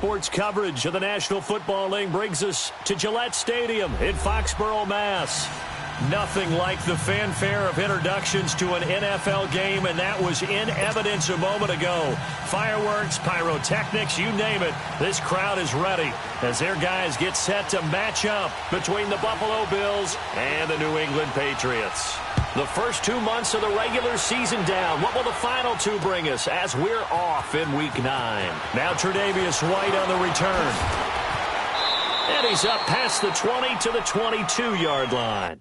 sports coverage of the National Football League brings us to Gillette Stadium in Foxborough, Mass. Nothing like the fanfare of introductions to an NFL game, and that was in evidence a moment ago. Fireworks, pyrotechnics, you name it. This crowd is ready as their guys get set to match up between the Buffalo Bills and the New England Patriots. The first 2 months of the regular season down. What will the final two bring us as we're off in Week 9? Now Tre'Davious White on the return. And he's up past the 20 to the 22-yard line.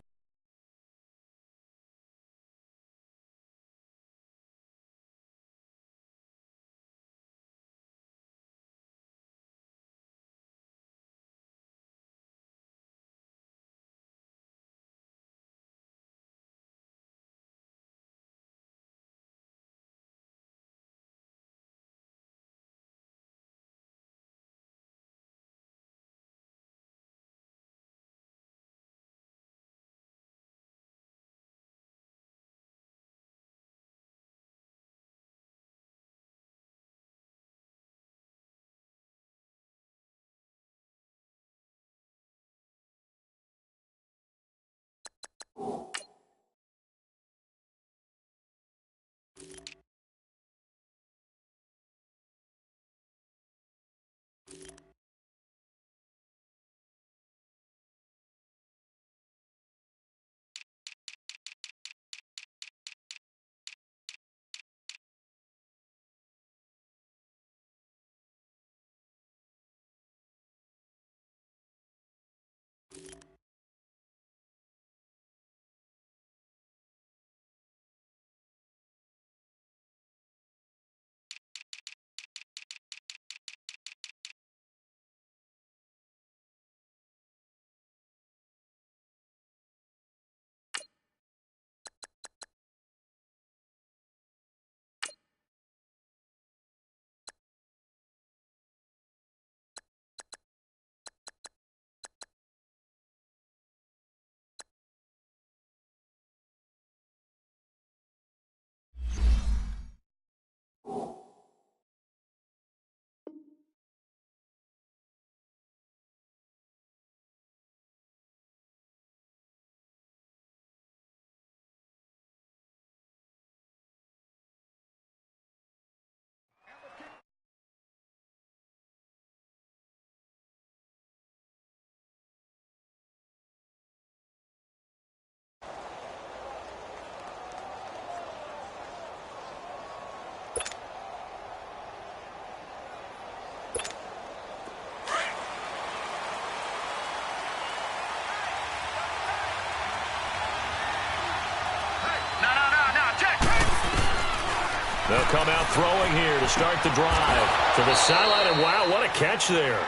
They'll come out throwing here to start the drive. To the sideline, and wow, what a catch there.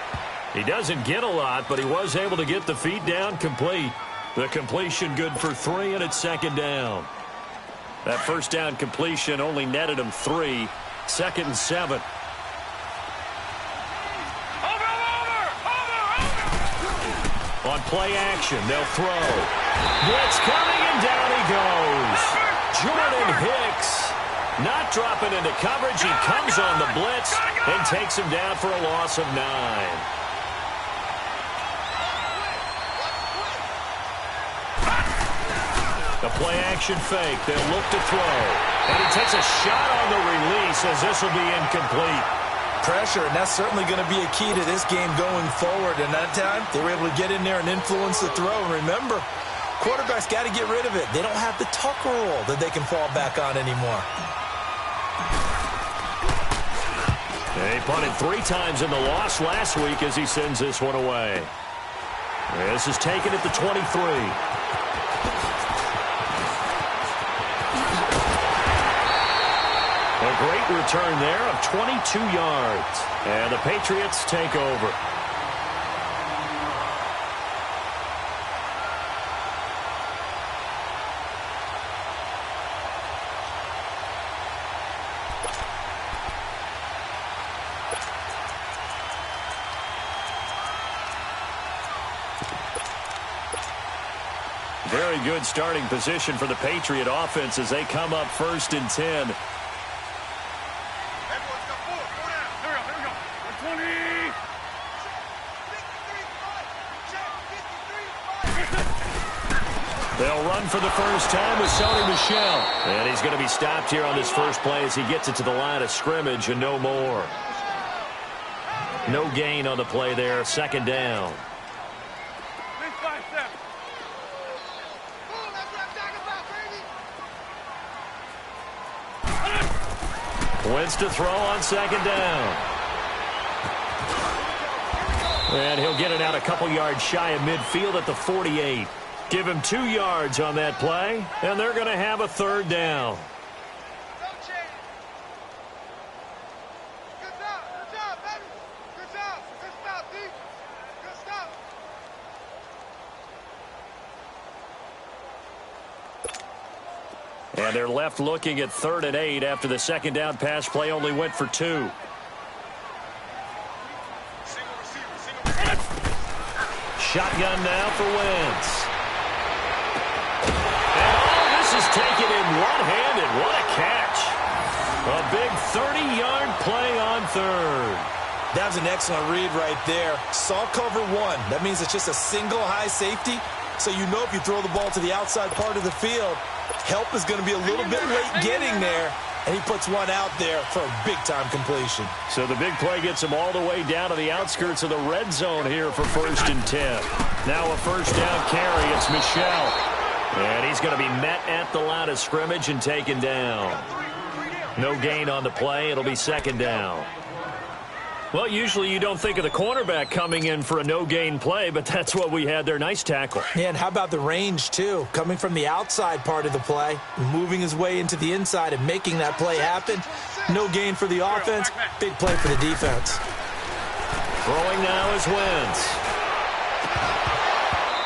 He doesn't get a lot, but he was able to get the feet down complete. The completion good for 3, and it's second down. That first down completion only netted him 3. 2nd and 7. On play action, they'll throw. Blitz coming, and down he goes. Jordan Hicks. Not dropping into coverage. He comes on the blitz and takes him down for a loss of 9. The play-action fake. They'll look to throw. And he takes a shot on the release as this will be incomplete. Pressure, and that's certainly going to be a key to this game going forward. And that time, they were able to get in there and influence the throw. And remember, quarterbacks got to get rid of it. They don't have the Tucker roll that they can fall back on anymore. He punted 3 times in the loss last week as he sends this one away. This is taken at the 23. A great return there of 22 yards. And the Patriots take over. Very good starting position for the Patriot offense as they come up 1st and 10. They'll run for the first time with Sony Michel. And he's going to be stopped here on this first play as he gets it to the line of scrimmage and no more. No gain on the play there. Second down. Wentz to throw on second down. And he'll get it out a couple yards shy of midfield at the 48. Give him 2 yards on that play, and they're going to have a third down. And they're left looking at 3rd and 8 after the second down pass play only went for 2. Shotgun now for Wentz. And all this is taken in one-handed. What a catch. A big 30-yard play on 3rd. That was an excellent read right there. Saw cover 1. That means it's just a single high safety. So you know if you throw the ball to the outside part of the field, help is going to be a little bit late getting there. And he puts one out there for a big-time completion. So the big play gets him all the way down to the outskirts of the red zone here for 1st and 10. Now a first down carry. It's Michel. And he's going to be met at the line of scrimmage and taken down. No gain on the play. It'll be second down. Well, usually you don't think of the cornerback coming in for a no-gain play, but that's what we had there. Nice tackle. Yeah, and how about the range, too? Coming from the outside part of the play, moving his way into the inside and making that play happen. No gain for the offense, big play for the defense. Throwing now is Wentz.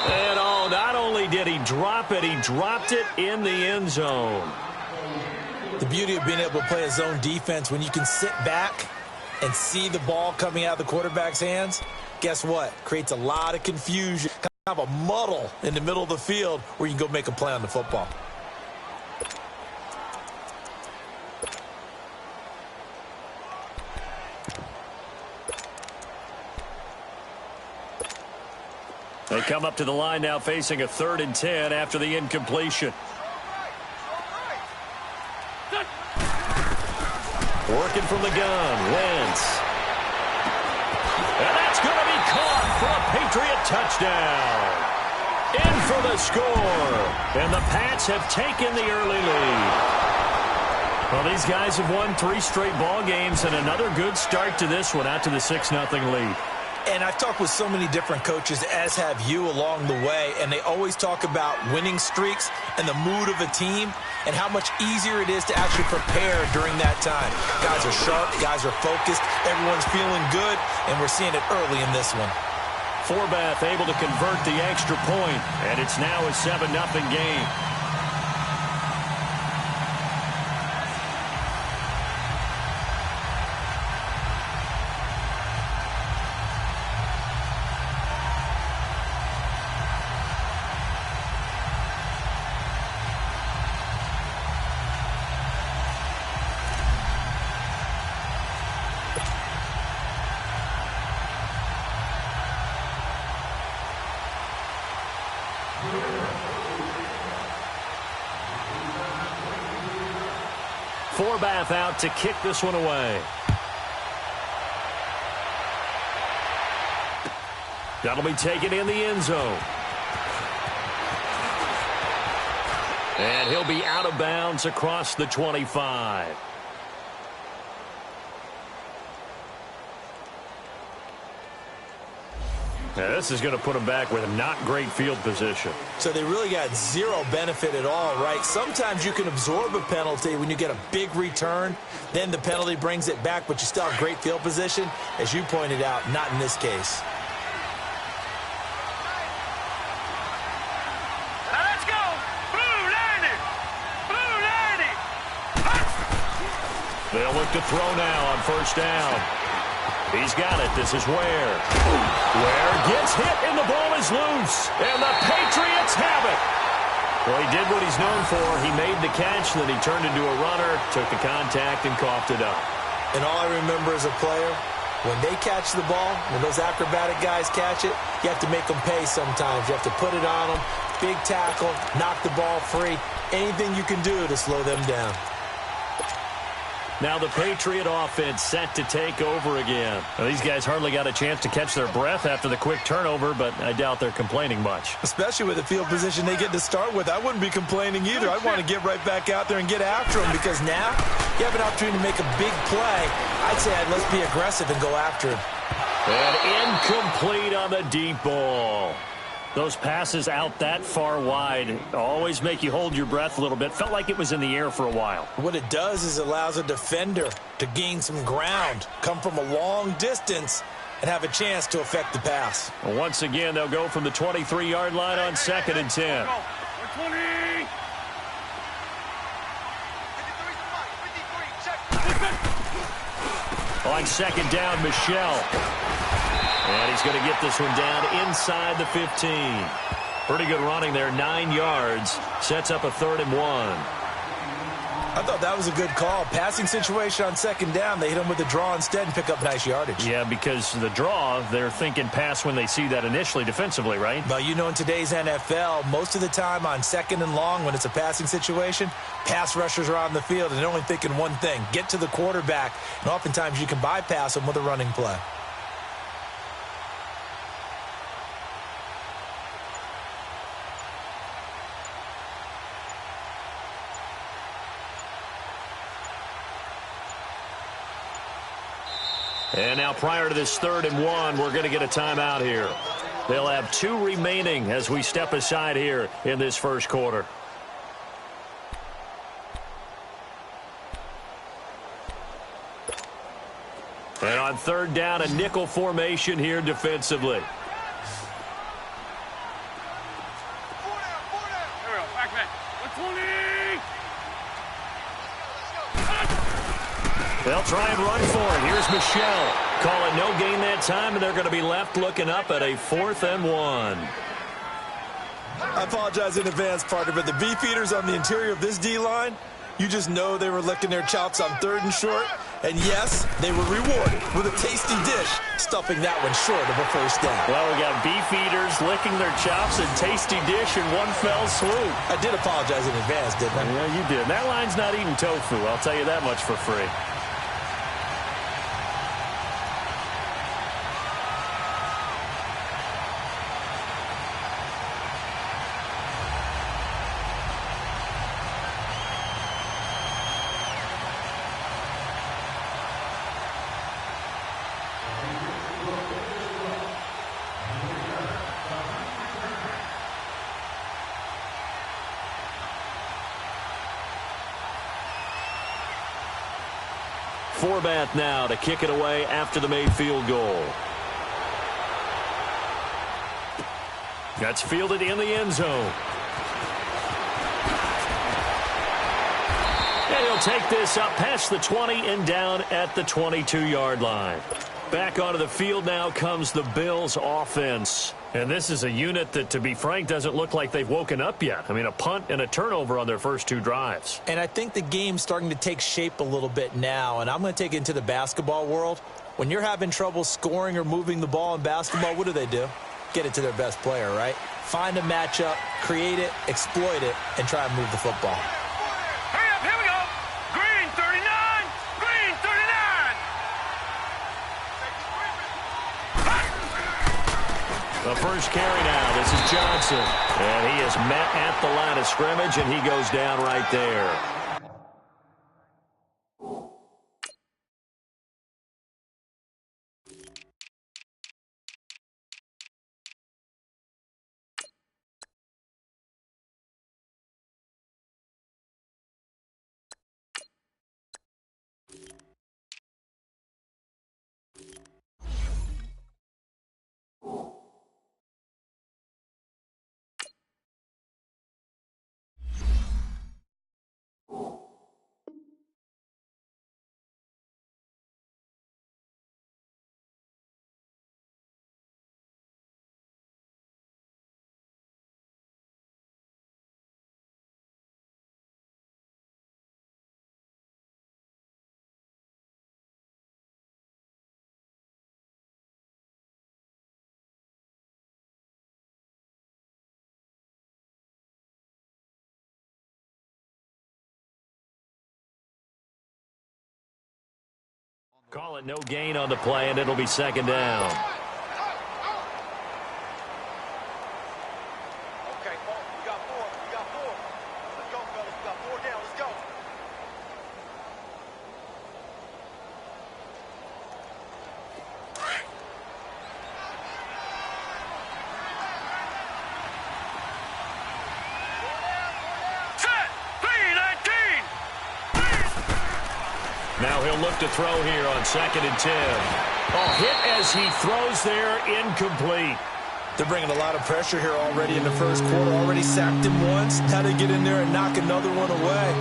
And not only did he drop it, he dropped it in the end zone. The beauty of being able to play a zone defense when you can sit back and see the ball coming out of the quarterback's hands, guess what? Creates a lot of confusion, kind of a muddle in the middle of the field where you can go make a play on the football. They come up to the line now facing a 3rd and 10 after the incompletion. Working from the gun, Wentz. And that's going to be caught for a Patriot touchdown. In for the score. And the Pats have taken the early lead. Well, these guys have won 3 straight ball games and another good start to this one out to the 6-0 lead. And I've talked with so many different coaches, as have you, along the way, and they always talk about winning streaks and the mood of a team and how much easier it is to actually prepare during that time. Guys are sharp, guys are focused, everyone's feeling good, and we're seeing it early in this one. Forbath able to convert the extra point, and it's now a 7-0 game. Forbath out to kick this one away. That'll be taken in the end zone. And he'll be out of bounds across the 25. Now, this is going to put him back with a not great field position. So they really got zero benefit at all, right? Sometimes you can absorb a penalty when you get a big return. Then the penalty brings it back, but you still have great field position. As you pointed out, not in this case. Let's go! Blue landed! Blue landed! They'll look to throw now on first down. He's got it. This is Ware. Ware gets hit, and the ball is loose. And the Patriots have it. Well, he did what he's known for. He made the catch, then he turned into a runner, took the contact, and coughed it up. And all I remember as a player, when they catch the ball, when those acrobatic guys catch it, you have to make them pay sometimes. You have to put it on them, Big tackle, knock the ball free. Anything you can do to slow them down. Now the Patriot offense set to take over again. Well, these guys hardly got a chance to catch their breath after the quick turnover, but I doubt they're complaining much. Especially with the field position they get to start with. I wouldn't be complaining either. I'd want to get right back out there and get after them, because now you have an opportunity to make a big play. I'd say let's be aggressive and go after him. And incomplete on the deep ball. Those passes out that far wide always make you hold your breath a little bit. Felt like it was in the air for a while. What it does is it allows a defender to gain some ground, come from a long distance, and have a chance to affect the pass. Well, once again, they'll go from the 23-yard line on 2nd and 10. 20. On 2nd down, Michelle. And he's going to get this one down inside the 15. Pretty good running there, 9 yards. Sets up a 3rd and 1. I thought that was a good call. Passing situation on 2nd down. They hit him with a draw instead and pick up nice yardage. Yeah, because the draw, they're thinking pass when they see that initially defensively, right? Well, you know, in today's NFL, most of the time on 2nd and long, when it's a passing situation, pass rushers are on the field and they're only thinking one thing: get to the quarterback. And oftentimes you can bypass them with a running play. And now prior to this 3rd and 1, we're going to get a timeout here. They'll have 2 remaining as we step aside here in this first quarter. And on 3rd down, a nickel formation here defensively. They'll try and run for it. Here's Michelle. Call it no gain that time, and they're going to be left looking up at a 4th and 1. I apologize in advance, partner, but the beefeaters on the interior of this D-line, you just know they were licking their chops on 3rd and short. And yes, they were rewarded with a tasty dish, stuffing that one short of a 1st down. Well, we got beefeaters licking their chops and tasty dish in one fell swoop. I did apologize in advance, didn't I? Yeah, you did. That line's not eating tofu, I'll tell you that much for free. Forbath now to kick it away after the made field goal. That's fielded in the end zone. And he'll take this up past the 20 and down at the 22-yard line. Back onto the field now comes the Bills offense. And this is a unit that, to be frank, doesn't look like they've woken up yet. I mean, a punt and a turnover on their first 2 drives. And I think the game's starting to take shape a little bit now. And I'm going to take it into the basketball world. When you're having trouble scoring or moving the ball in basketball, what do? Get it to their best player, right? Find a matchup, create it, exploit it, and try and move the football. Hurry up, here we go. Green 39, green 39. The first carry now. This is Johnson. And he is met at the line of scrimmage, and he goes down right there. Call it no gain on the play, and it'll be second down. Okay, we got four. Let's go, fellas. We got 4 down. Let's go. Set. 3-19. Now he'll look to throw here on 2nd and 10. Hit as he throws there, incomplete. They're bringing a lot of pressure here already in the first quarter. Already sacked him once. Now they get in there and knock another one away.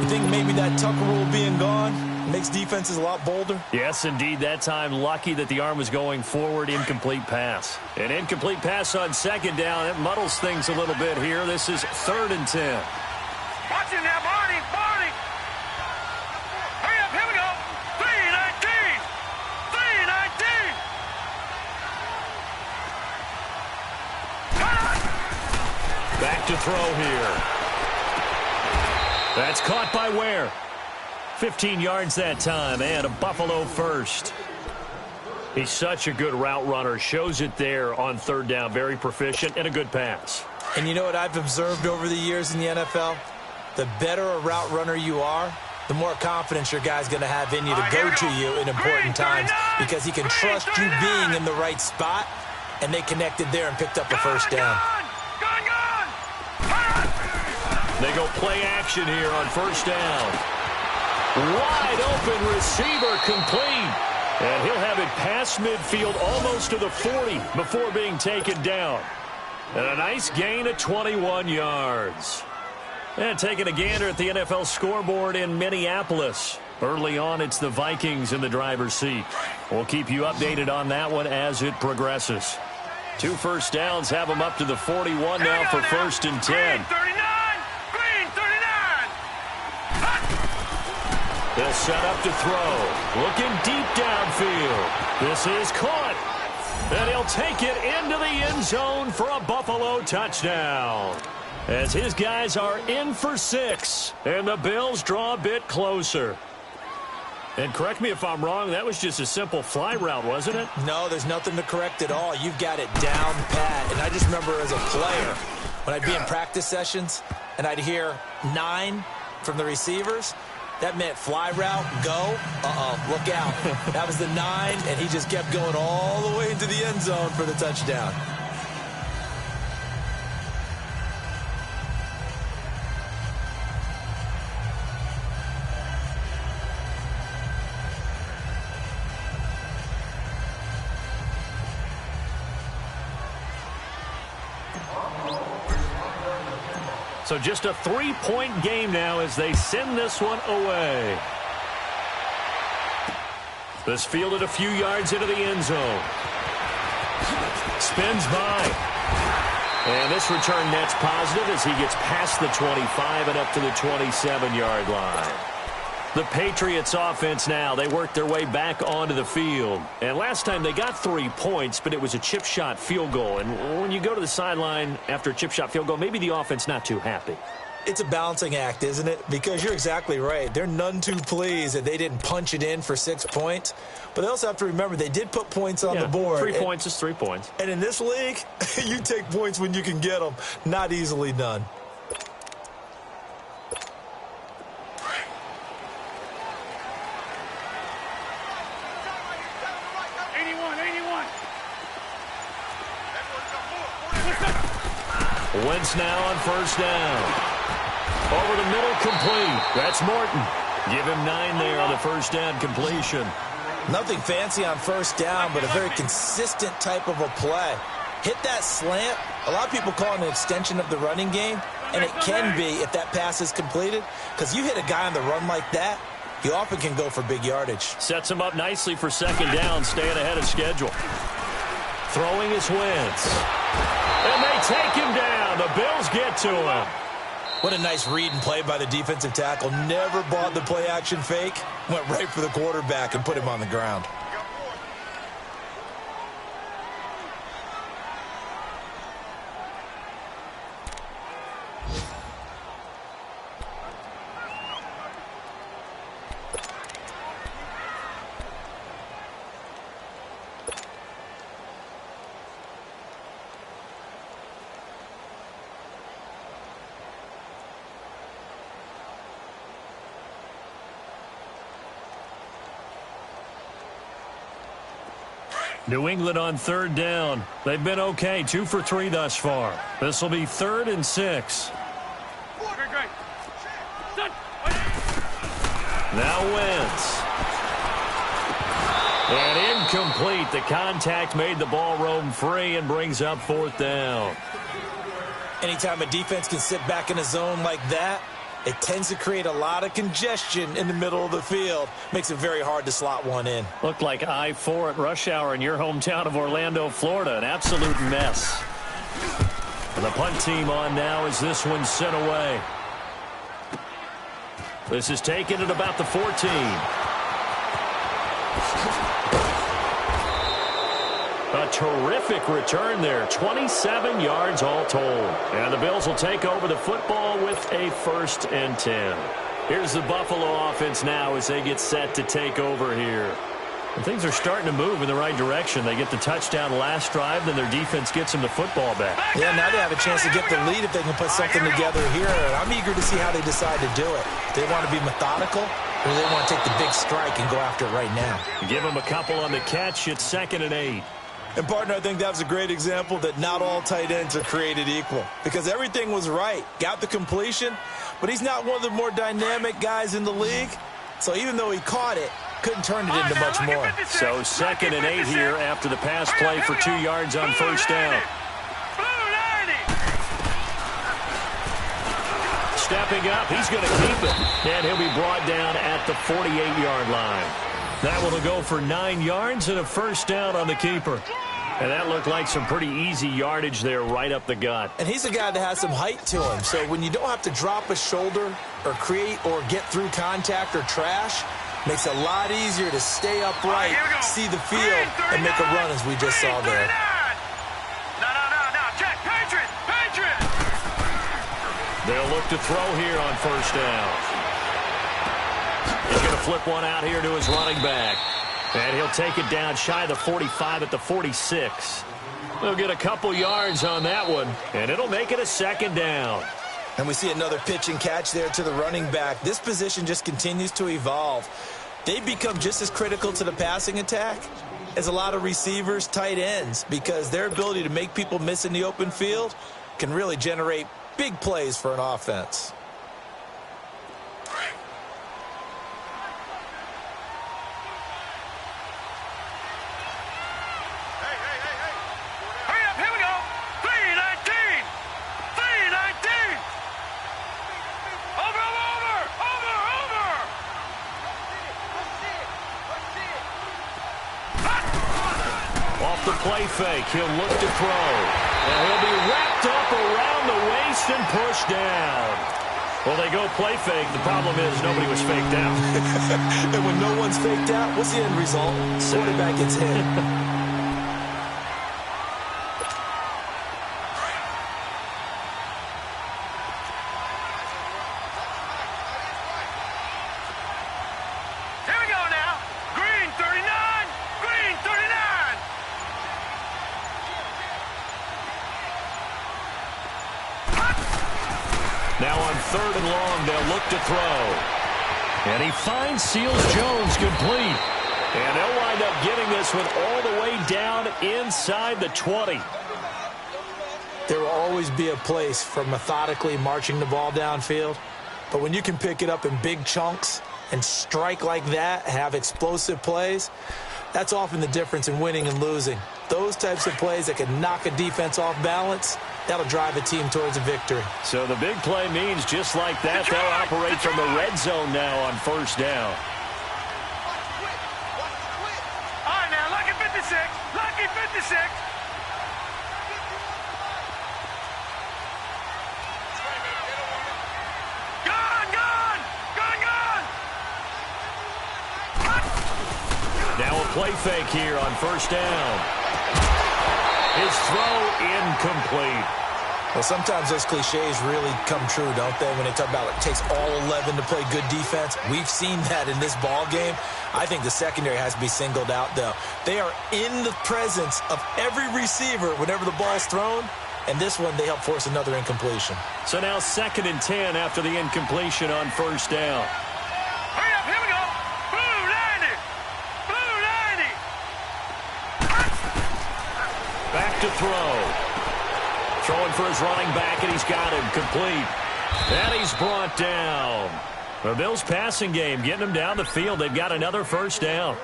You think maybe that Tucker rule being gone makes defenses a lot bolder? Yes, indeed. That time, lucky that the arm was going forward. Incomplete pass. An incomplete pass on 2nd down. It muddles things a little bit here. This is 3rd and 10. Watch him now, Barney. Hurry up, here we go. 3-19. 3-19. Back to throw here. That's caught by Ware. 15 yards that time, and a Buffalo first. He's such a good route runner. Shows it there on 3rd down. Very proficient and a good pass. And you know what I've observed over the years in the NFL? The better a route runner you are, the more confidence your guy's going to have in you to go to you in important times, because he can trust you being in the right spot, and they connected there and picked up a first down. They go play action here on 1st down. Wide open receiver, complete. And he'll have it past midfield almost to the 40 before being taken down. And a nice gain of 21 yards. And taking a gander at the NFL scoreboard in Minneapolis. Early on, it's the Vikings in the driver's seat. We'll keep you updated on that one as it progresses. 2 first downs have them up to the 41 now for 1st and 10. They'll set up to throw. Looking deep downfield. This is caught. And he'll take it into the end zone for a Buffalo touchdown. As his guys are in for 6. And the Bills draw a bit closer. And correct me if I'm wrong, that was just a simple fly route, wasn't it? No, there's nothing to correct at all. You've got it down pat. And I just remember as a player, when I'd be in practice sessions and I'd hear 9 from the receivers, that meant fly route, go, look out. That was the 9, and he just kept going all the way into the end zone for the touchdown. So just a 3-point game now as they send this one away. This fielded a few yards into the end zone. Spins by. And this return net's positive as he gets past the 25 and up to the 27-yard line. The Patriots offense now, they work their way back onto the field. And last time they got 3 points, but it was a chip shot field goal. And when you go to the sideline after a chip shot field goal, maybe the offense not too happy. It's a balancing act, isn't it? Because you're exactly right. They're none too pleased that they didn't punch it in for 6 points. But they also have to remember they did put points on the board. 3 points is 3 points. And in this league, you take points when you can get them. Not easily done. Wentz now on 1st down. Over the middle, complete. That's Morton. Give him 9 there on the 1st down completion. Nothing fancy on 1st down, but a very consistent type of a play. Hit that slant. A lot of people call it an extension of the running game, and it can be if that pass is completed, because you hit a guy on the run like that, he often can go for big yardage. Sets him up nicely for 2nd down, staying ahead of schedule. Throwing is Wentz. And they take him down. The Bills get to him. What a nice read and play by the defensive tackle. Never bought the play-action fake. Went right for the quarterback and put him on the ground. New England on third down. They've been okay, 2 for 3 thus far. This will be 3rd and 6. Now Wentz. And incomplete. The contact made the ball roam free and brings up 4th down. Anytime a defense can sit back in a zone like that, it tends to create a lot of congestion in the middle of the field. Makes it very hard to slot one in. Looked like I-4 at rush hour in your hometown of Orlando, Florida. An absolute mess. And the punt team on now as this one's sent away. This is taken at about the 14. A terrific return there. 27 yards all told. And the Bills will take over the football with a 1st and 10. Here's the Buffalo offense now as they get set to take over here. And things are starting to move in the right direction. They get the touchdown last drive, then their defense gets them the football back. Yeah, now they have a chance to get the lead if they can put something together here. And I'm eager to see how they decide to do it. Do they want to be methodical, or do they want to take the big strike and go after it right now? Give them a couple on the catch. It's 2nd and 8. And, partner, I think that was a great example that not all tight ends are created equal. Because everything was right. Got the completion, but he's not one of the more dynamic guys in the league. So even though he caught it, couldn't turn it into much more. So 2nd and 8 here after the pass play for 2 yards on 1st down. Stepping up, he's going to keep it. And he'll be brought down at the 48-yard line. That will go for 9 yards and a 1st down on the keeper. And that looked like some pretty easy yardage there right up the gut. And he's a guy that has some height to him. So when you don't have to drop a shoulder or create or get through contact or trash, makes it a lot easier to stay upright, see the field, and make a run as we just saw there. No, check. Patriot. They'll look to throw here on 1st down. He's going to flip one out here to his running back. And he'll take it down shy of the 45 at the 46. They'll get a couple yards on that one, and it'll make it a 2nd down. And we see another pitch and catch there to the running back. This position just continues to evolve. They've become just as critical to the passing attack as a lot of receivers, tight ends, because their ability to make people miss in the open field can really generate big plays for an offense. Play fake. He'll look to throw. And he'll be wrapped up around the waist and pushed down. Well, they go play fake. The problem is nobody was faked out. And when no one's faked out, what's the end result? Quarterback gets hit. Now on 3rd and long, they'll look to throw. And he finds Seals Jones complete. And they'll wind up getting this one all the way down inside the 20. There will always be a place for methodically marching the ball downfield. But when you can pick it up in big chunks and strike like that, have explosive plays, that's often the difference in winning and losing. Those types of plays that can knock a defense off balance, that'll drive a team towards a victory. So the big play means just like that, they'll operate from the red zone now on 1st down. All right, now, lucky 56. Lucky 56. Now a play fake here on 1st down. His throw incomplete. Well, sometimes those cliches really come true, don't they? When they talk about it takes all 11 to play good defense. We've seen that in this ball game. I think the secondary has to be singled out, though. They are in the presence of every receiver whenever the ball's thrown. And this one, they help force another incompletion. So now 2nd and 10 after the incompletion on 1st down. Hurry up, here we go. Blue 90. Blue 90. to throw. Throwing for his running back, and he's got him complete. And he's brought down. The Bills' passing game, getting them down the field. They've got another first down.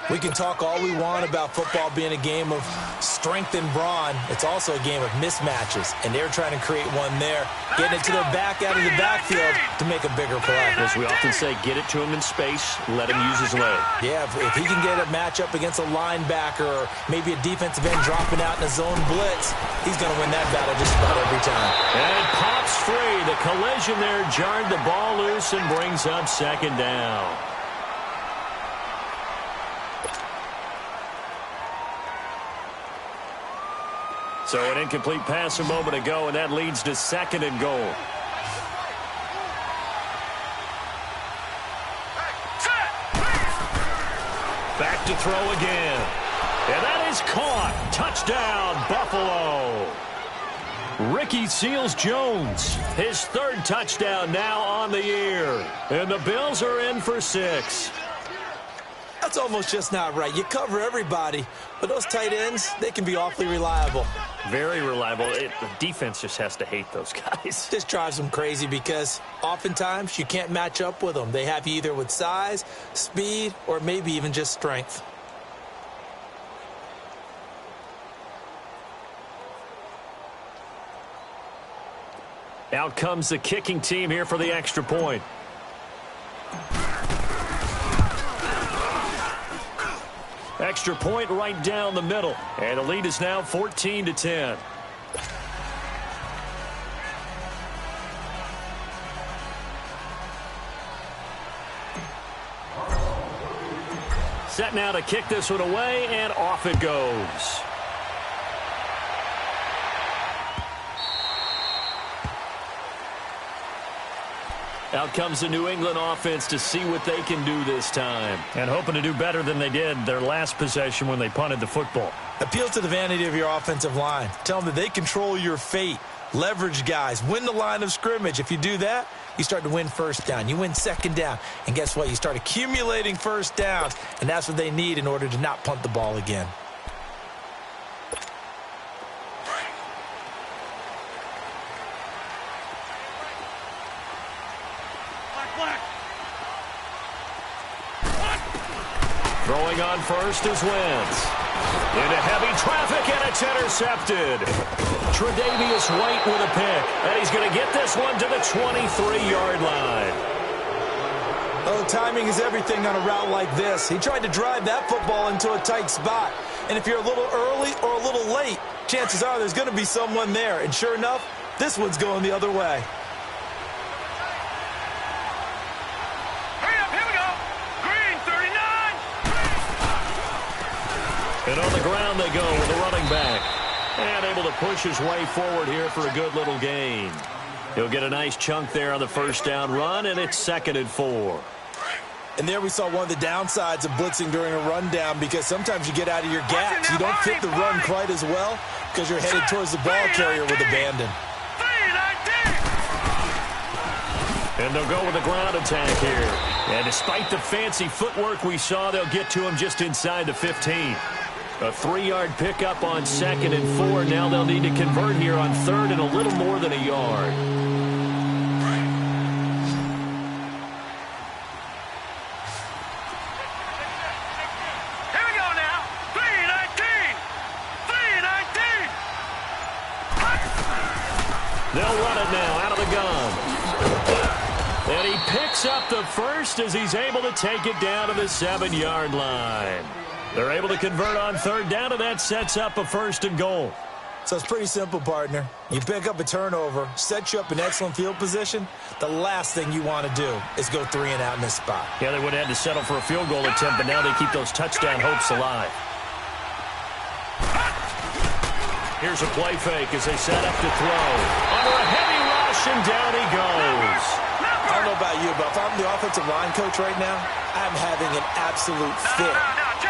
We can talk all we want about football being a game of strength and brawn. It's also a game of mismatches, and they're trying to create one there, getting it to their back out of the backfield to make a bigger play. As we often say, get it to him in space, let him use his leg. Yeah, if he can get a matchup against a linebacker or maybe a defensive end dropping out in a zone blitz, he's going to win that battle just about every time. And it pops free. The collision there jarred the ball loose and brings up second down. So an incomplete pass a moment ago, and that leads to second and goal. Back to throw again. And that is caught. Touchdown, Buffalo. Ricky Seals-Jones, his third touchdown now on the year. And the Bills are in for 6. That's almost just not right. You cover everybody, but those tight ends, they can be awfully reliable. Very reliable. The defense just has to hate those guys. This drives them crazy because oftentimes you can't match up with them. They have you either with size, speed, or maybe even just strength. Out comes the kicking team here for the extra point. Extra point right down the middle. And the lead is now 14-10. Set now to kick this one away, and off it goes. Out comes the New England offense to see what they can do this time. And hoping to do better than they did their last possession when they punted the football. Appeal to the vanity of your offensive line. Tell them that they control your fate. Leverage guys. Win the line of scrimmage. If you do that, you start to win first down. You win second down. And guess what? You start accumulating first downs. And that's what they need in order to not punt the ball again. Throwing on first is Wentz. Into heavy traffic, and it's intercepted. Tre'Davious White with a pick. And he's going to get this one to the 23-yard line. Oh, timing is everything on a route like this. He tried to drive that football into a tight spot. And if you're a little early or a little late, chances are there's going to be someone there. And sure enough, this one's going the other way. And on the ground they go with the running back. And able to push his way forward here for a good little gain. He'll get a nice chunk there on the first down run, and it's 2nd and 4. And there we saw one of the downsides of blitzing during a rundown, because sometimes you get out of your gaps. You don't fit the run quite as well because you're headed towards the ball carrier with abandon. And they'll go with the ground attack here. And despite the fancy footwork we saw, they'll get to him just inside the 15. A 3-yard pickup on 2nd and 4. Now they'll need to convert here on 3rd and a little more than a yard. Here we go now. 3-19. 3-19. They'll run it now out of the gun. And he picks up the first as he's able to take it down to the 7-yard line. They're able to convert on 3rd down, and that sets up a 1st and goal. So it's pretty simple, partner. You pick up a turnover, set you up in excellent field position. The last thing you want to do is go 3 and out in this spot. Yeah, they would have had to settle for a field goal attempt, but now they keep those touchdown hopes alive. Here's a play fake as they set up to throw. Under a heavy rush, and down he goes. I don't know about you, but if I'm the offensive line coach right now, I'm having an absolute fit.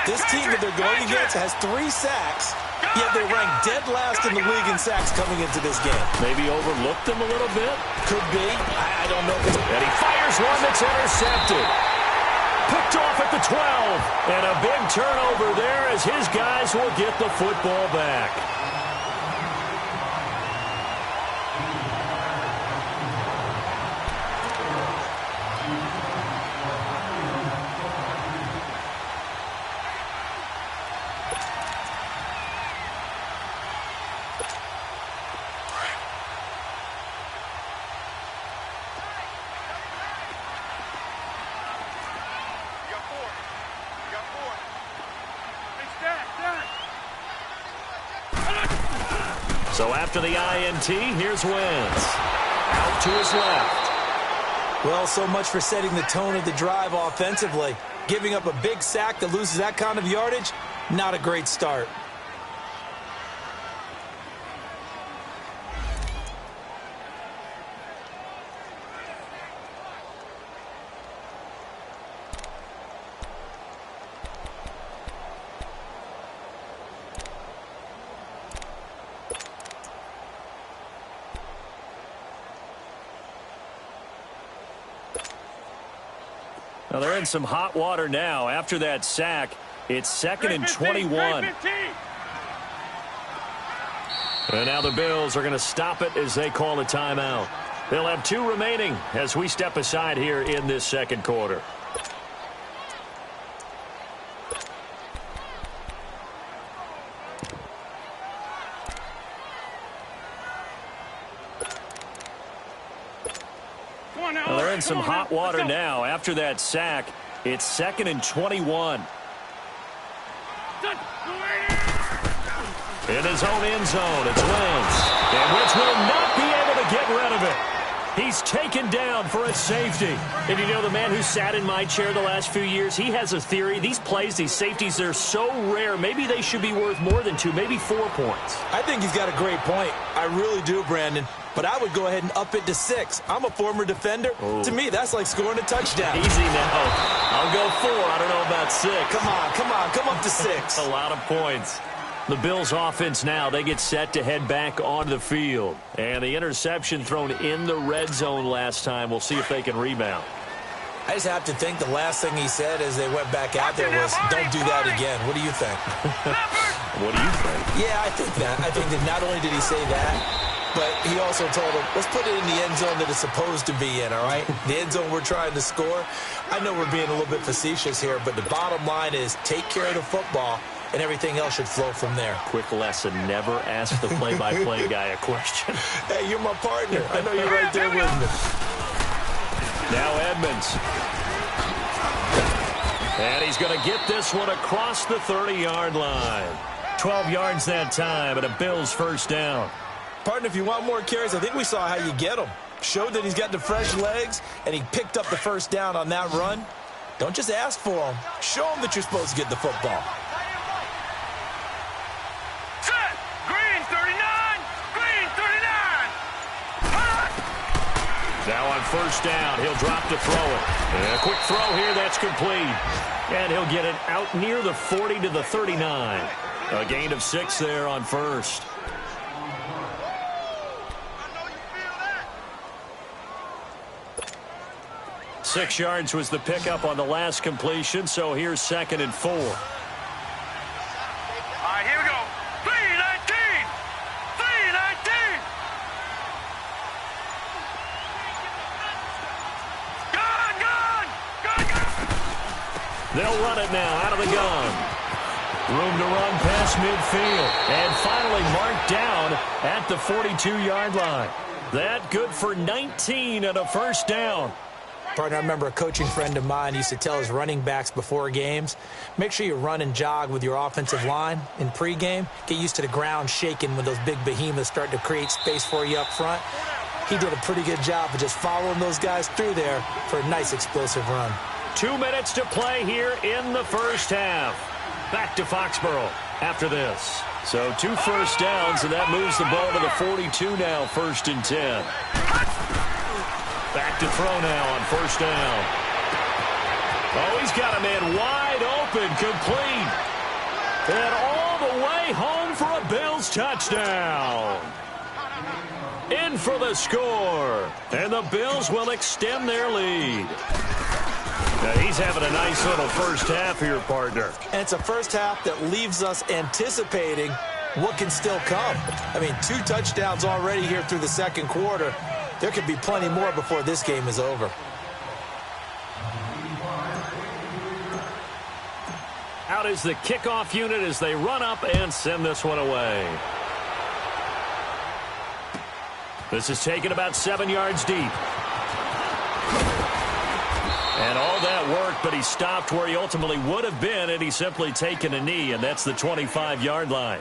This team that they're going against has 3 sacks, yet they're ranked dead last in the league in sacks coming into this game. Maybe overlooked them a little bit? Could be. I don't know. And he fires one that's intercepted. picked off at the 12. And a big turnover there as his guys will get the football back. So after the INT, here's Wentz. Out to his left. Well, so much for setting the tone of the drive offensively. Giving up a big sack that loses that kind of yardage, not a great start. Now they're in some hot water now. After that sack, it's 2nd and 21. And now the Bills are going to stop it as they call a timeout. They'll have 2 remaining as we step aside here in this second quarter. Well, they're in some hot water now. After that sack, it's 2nd and 21. In his own end zone, it's Wentz. And Wentz will not be able to get rid of it. He's taken down for a safety. And you know, the man who sat in my chair the last few years, he has a theory. These plays, these safeties, they're so rare. Maybe they should be worth more than 2, maybe 4 points. I think he's got a great point. I really do, Brandon. But I would go ahead and up it to 6. I'm a former defender. Ooh. To me, that's like scoring a touchdown. Easy now. I'll go 4. I don't know about 6. Come up to 6. A lot of points. The Bills offense now, they get set to head back onto the field. And the interception thrown in the red zone last time. We'll see if they can rebound. I just have to think the last thing he said as they went back out there was, don't do that again. What do you think? What do you think? Yeah, I think that. I think that not only did he say that, but he also told him, let's put it in the end zone that it's supposed to be in, all right? The end zone we're trying to score. I know we're being a little bit facetious here, but the bottom line is take care of the football, and everything else should flow from there. Quick lesson, never ask the play-by-play guy a question. Hey, you're my partner. I know you're right there with me. Now Edmonds. And he's going to get this one across the 30-yard line. 12 yards that time, and a Bills first down. Partner, if you want more carries, I think we saw how you get them. Showed that he's got the fresh legs, and he picked up the first down on that run. Don't just ask for him. Show him that you're supposed to get the football. Set. Green 39. Green 39. Now on first down, he'll drop to throw it. And a quick throw here, that's complete. And he'll get it out near the 40 to the 39. A gain of 6 there on first. 6 yards was the pickup on the last completion, so here's 2nd and 4. All right, here we go. 319. 319. Gun. They'll run it now out of the gun. Room to run past midfield. And finally marked down at the 42-yard line. That good for 19 and a first down. Partner, I remember a coaching friend of mine used to tell his running backs before games, make sure you run and jog with your offensive line in pregame. Get used to the ground shaking when those big behemoths start to create space for you up front. He did a pretty good job of just following those guys through there for a nice explosive run. 2 minutes to play here in the first half. Back to Foxborough after this. So 2 first downs, and that moves the ball to the 42 now, 1st and 10. Back to throw now on first down. Oh, he's got a man wide open, complete. And all the way home for a Bills touchdown. In for the score. And the Bills will extend their lead. Now he's having a nice little first half here, partner. And it's a first half that leaves us anticipating what can still come. I mean, 2 touchdowns already here through the second quarter. There could be plenty more before this game is over. Out is the kickoff unit as they run up and send this one away. This is taken about 7 yards deep. And all that worked, but he stopped where he ultimately would have been, and he's simply taken a knee, and that's the 25-yard line.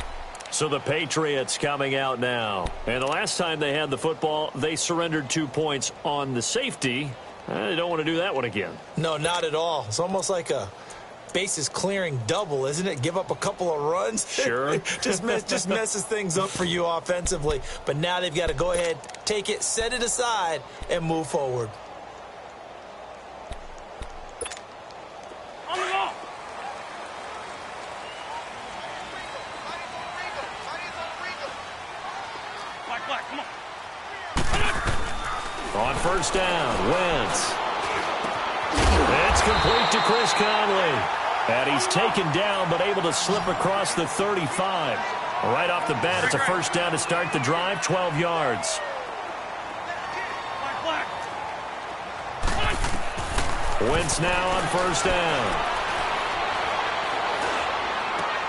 So the Patriots coming out now. And the last time they had the football, they surrendered 2 points on the safety. They don't want to do that one again. No, not at all. It's almost like a bases clearing double, isn't it? Give up a couple of runs. Sure. just messes things up for you offensively. But now they've got to go ahead, take it, set it aside, and move forward. On the ball. Black, come on. On first down, Wentz. It's complete to Chris Conley. And he's taken down but able to slip across the 35. Right off the bat, it's a first down to start the drive, 12 yards. Black. Wentz now on first down.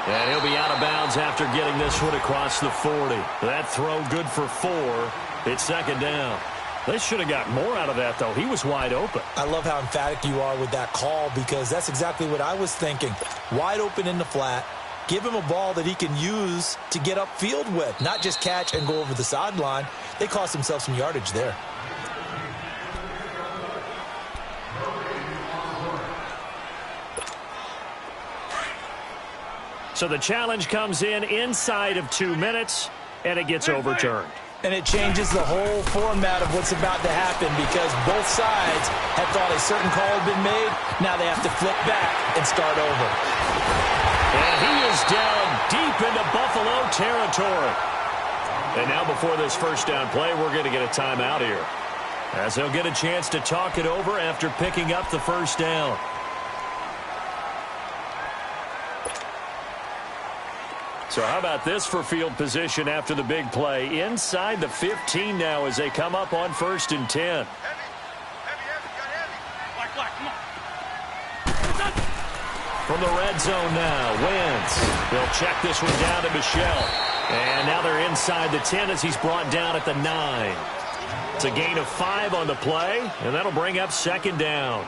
And he'll be out of bounds after getting this one across the 40. That throw good for 4. It's second down. They should have got more out of that, though. He was wide open. I love how emphatic you are with that call because that's exactly what I was thinking. Wide open in the flat. Give him a ball that he can use to get upfield with, not just catch and go over the sideline. They cost themselves some yardage there. So the challenge comes in inside of 2 minutes, and it gets overturned. And it changes the whole format of what's about to happen because both sides had thought a certain call had been made. Now they have to flip back and start over. And he is down deep into Buffalo territory. And now before this first down play, we're going to get a timeout here, as they'll get a chance to talk it over after picking up the first down. So how about this for field position after the big play? Inside the 15 now as they come up on 1st and 10. Black, come on. From the red zone now, Wentz. They'll check this one down to Michelle. And now they're inside the 10 as he's brought down at the 9. It's a gain of 5 on the play, and that'll bring up second down.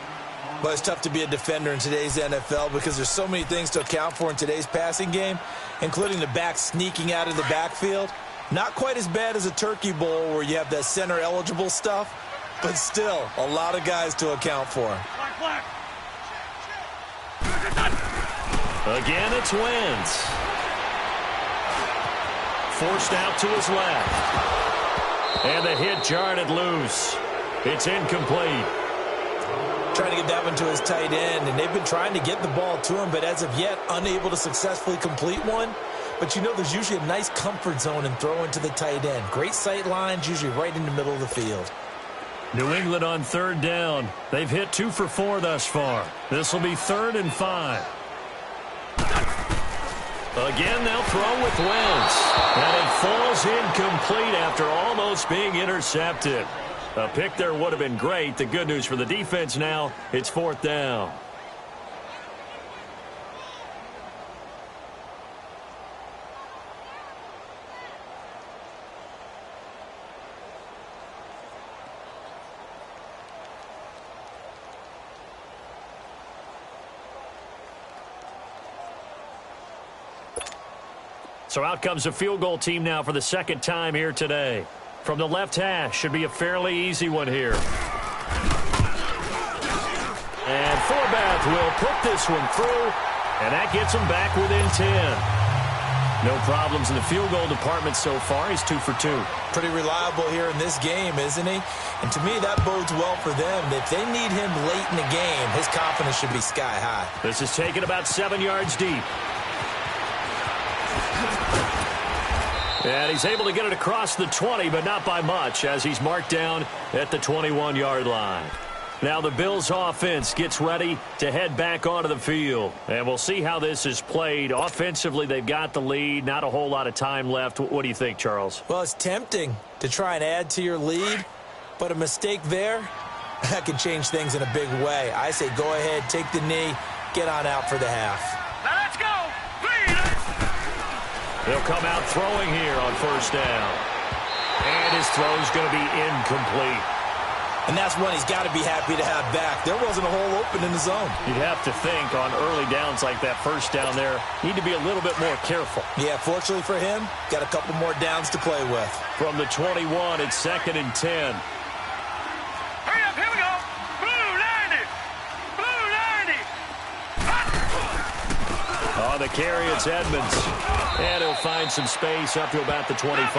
But it's tough to be a defender in today's NFL because there's so many things to account for in today's passing game, including the back sneaking out of the backfield. Not quite as bad as a turkey bowl where you have that center-eligible stuff, but still a lot of guys to account for. Black. Again, it's Wentz. Forced out to his left. And the hit jarred loose. It's incomplete. Trying to get that one to his tight end, and they've been trying to get the ball to him, but as of yet, unable to successfully complete one. But you know there's usually a nice comfort zone in throwing to the tight end. Great sight lines, usually right in the middle of the field. New England on 3rd down. They've hit 2 for 4 thus far. This will be 3rd and 5. Again, they'll throw with Wentz. And it falls incomplete after almost being intercepted. A pick there would have been great. The good news for the defense now, it's 4th down. So out comes a field goal team now for the second time here today. From the left hash, should be a fairly easy one here. And Forbath will put this one through, and that gets him back within 10. No problems in the field goal department so far. He's 2 for 2. Pretty reliable here in this game, isn't he? And to me, that bodes well for them. If they need him late in the game, his confidence should be sky high. This is taken about 7 yards deep. And he's able to get it across the 20, but not by much, as he's marked down at the 21-yard line. Now the Bills offense gets ready to head back onto the field. And we'll see how this is played. Offensively, they've got the lead. Not a whole lot of time left. What do you think, Charles? Well, it's tempting to try and add to your lead, but a mistake there, that can change things in a big way. I say go ahead, take the knee, get on out for the half. Now let's go. They'll come out throwing here on first down. And his throw's going to be incomplete. And that's one he's got to be happy to have back. There wasn't a hole open in the zone. You'd have to think on early downs like that first down there, need to be a little bit more careful. Yeah, fortunately for him, got a couple more downs to play with. From the 21, it's 2nd and 10. Hurry up, here we go. Blue 90. Blue 90. On the carry, it's Edmonds. And he'll find some space up to about the 25.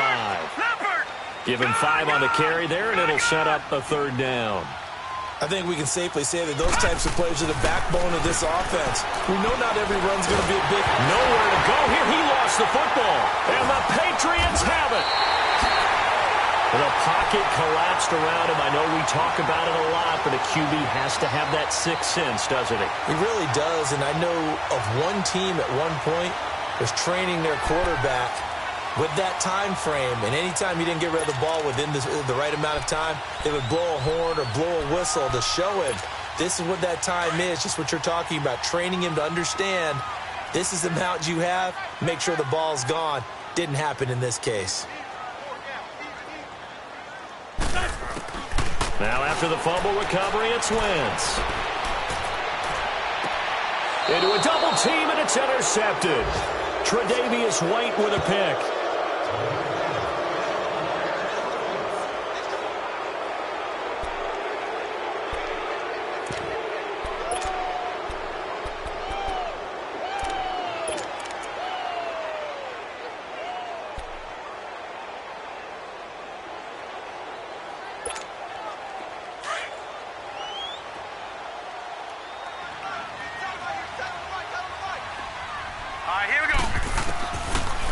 Give him 5 on the carry there, and it'll set up a 3rd down. I think we can safely say that those types of plays are the backbone of this offense. We know not every run's going to be a big... Nowhere to go here. He lost the football. And the Patriots have it. The pocket collapsed around him. I know we talk about it a lot, but a QB has to have that sixth sense, doesn't he? He really does, and I know of one team at one point was training their quarterback with that time frame, and anytime he didn't get rid of the ball within the right amount of time, they would blow a horn or blow a whistle to show him this is what that time is, just what you're talking about, training him to understand this is the amount you have, make sure the ball's gone. Didn't happen in this case. Now after the fumble recovery, it's Wentz. Into a double team, and it's intercepted. Tre'Davious White with a pick.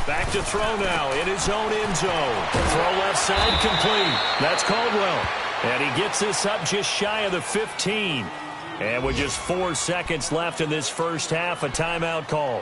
Back to throw now in his own end zone. Throw left side complete. That's Caldwell. And he gets this up just shy of the 15. And with just 4 seconds left in this first half, a timeout call.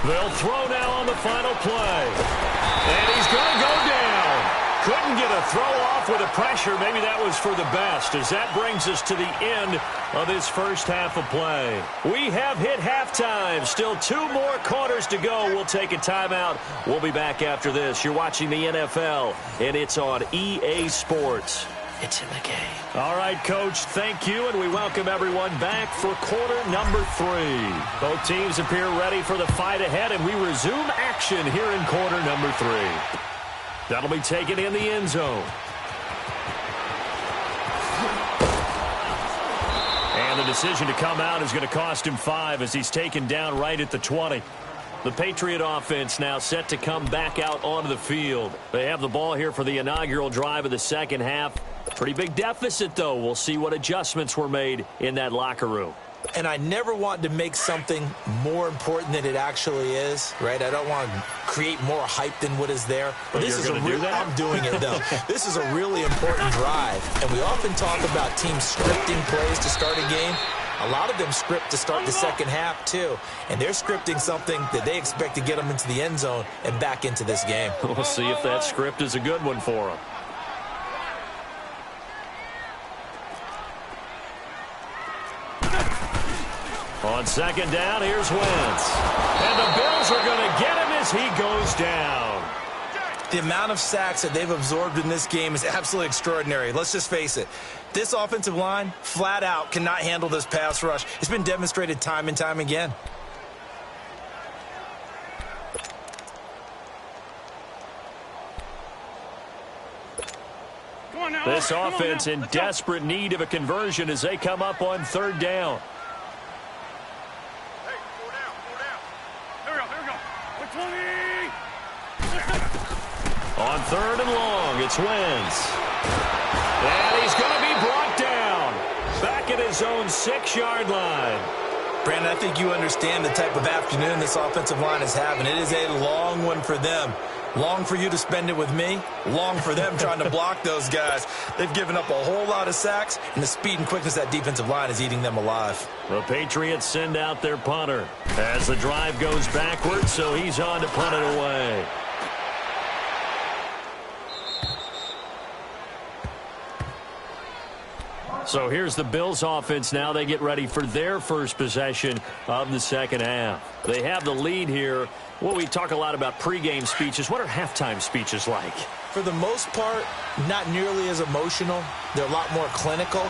They'll throw now on the final play. And he's going to go down. Couldn't get a throw off with the pressure. Maybe that was for the best, as that brings us to the end of this first half of play. We have hit halftime. Still 2 more quarters to go. We'll take a timeout. We'll be back after this. You're watching the NFL, and it's on EA Sports. It's in the game. All right, Coach, thank you, and we welcome everyone back for quarter number 3. Both teams appear ready for the fight ahead, and we resume action here in quarter number 3. That'll be taken in the end zone. And the decision to come out is going to cost him 5 as he's taken down right at the 20. The Patriot offense now set to come back out onto the field. They have the ball here for the inaugural drive of the second half. Pretty big deficit, though. We'll see what adjustments were made in that locker room. And I never want to make something more important than it actually is, right? I don't want to create more hype than what is there. But this is I'm doing it, though. This is a really important drive. And we often talk about teams scripting plays to start a game. A lot of them script to start the second half, too. And they're scripting something that they expect to get them into the end zone and back into this game. We'll see if that script is a good one for them. On second down, here's Wentz. And the Bills are going to get him as he goes down. The amount of sacks that they've absorbed in this game is absolutely extraordinary. Let's just face it. This offensive line, flat out, cannot handle this pass rush. It's been demonstrated time and time again. on now. This Come on offense now. in Let's go. desperate need of a conversion as they come up on third down. Hey, 4 down, 4 down. Here we go. With 20. On third and long, it's Wentz. And he's going to be brought down. Back at his own 6-yard line. Brandon, I think you understand the type of afternoon this offensive line is having. It is a long one for them. Long for you to spend it with me. Long for them trying to block those guys. They've given up a whole lot of sacks, and the speed and quickness of that defensive line is eating them alive. The Patriots send out their punter as the drive goes backwards, so he's on to punt it away. So here's the Bills offense now. They get ready for their first possession of the second half. They have the lead here. Well, we talk a lot about pregame speeches. What are halftime speeches like? For the most part, not nearly as emotional. They're a lot more clinical.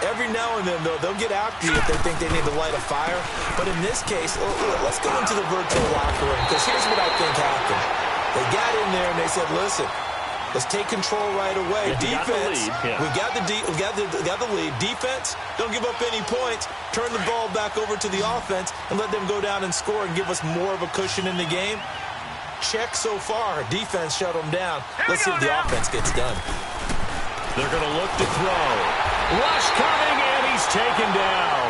Every now and then, though, they'll get after you if they think they need to light a fire. But in this case, let's go into the virtual locker room, because here's what I think happened. They got in there and they said, listen, let's take control right away. Yeah, Defense, we got the lead. we got the lead. Defense, don't give up any points. Turn the ball back over to the offense and let them go down and score and give us more of a cushion in the game. Check so far. Defense shut them down. Let's see if the offense gets done. They're going to look to throw. Rush coming, and he's taken down.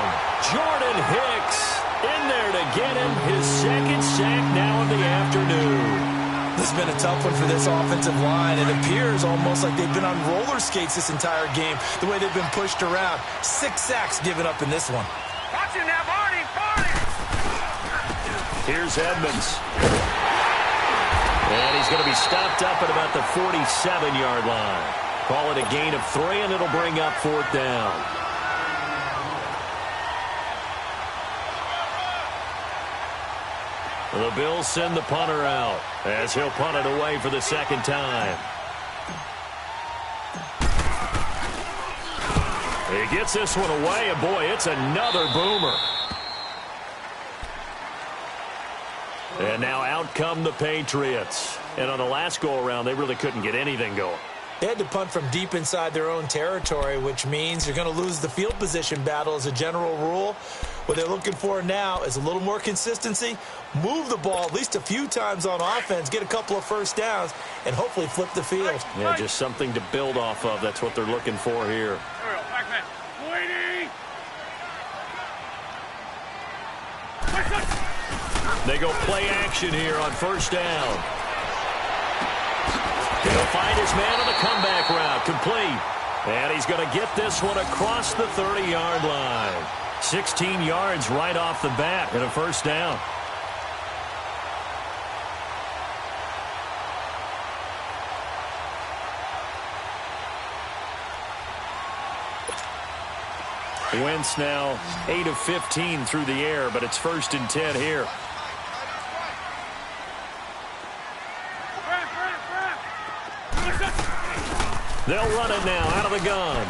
Jordan Hicks in there to get him his second sack now of the afternoon. This has been a tough one for this offensive line. It appears almost like they've been on roller skates this entire game, the way they've been pushed around. 6 sacks given up in this one. Watch it now, Barney, Barney. Here's Edmonds. And he's going to be stopped up at about the 47-yard line. Call it a gain of 3, and it'll bring up 4th down. The Bills send the punter out as he'll punt it away for the second time. He gets this one away, and boy, it's another boomer. And now out come the Patriots. And on the last go-around, they really couldn't get anything going. They had to punt from deep inside their own territory, which means you're going to lose the field position battle as a general rule. What they're looking for now is a little more consistency, move the ball at least a few times on offense, get a couple of first downs, and hopefully flip the field. Yeah, just something to build off of. That's what they're looking for here. Here we go, back man. Waiting. They go play action here on first down. He'll find his man on the comeback route, complete. And he's going to get this one across the 30-yard line. 16 yards right off the bat and a first down. Wentz now 8 of 15 through the air, but it's 1st and 10 here. They'll run it now out of the gun.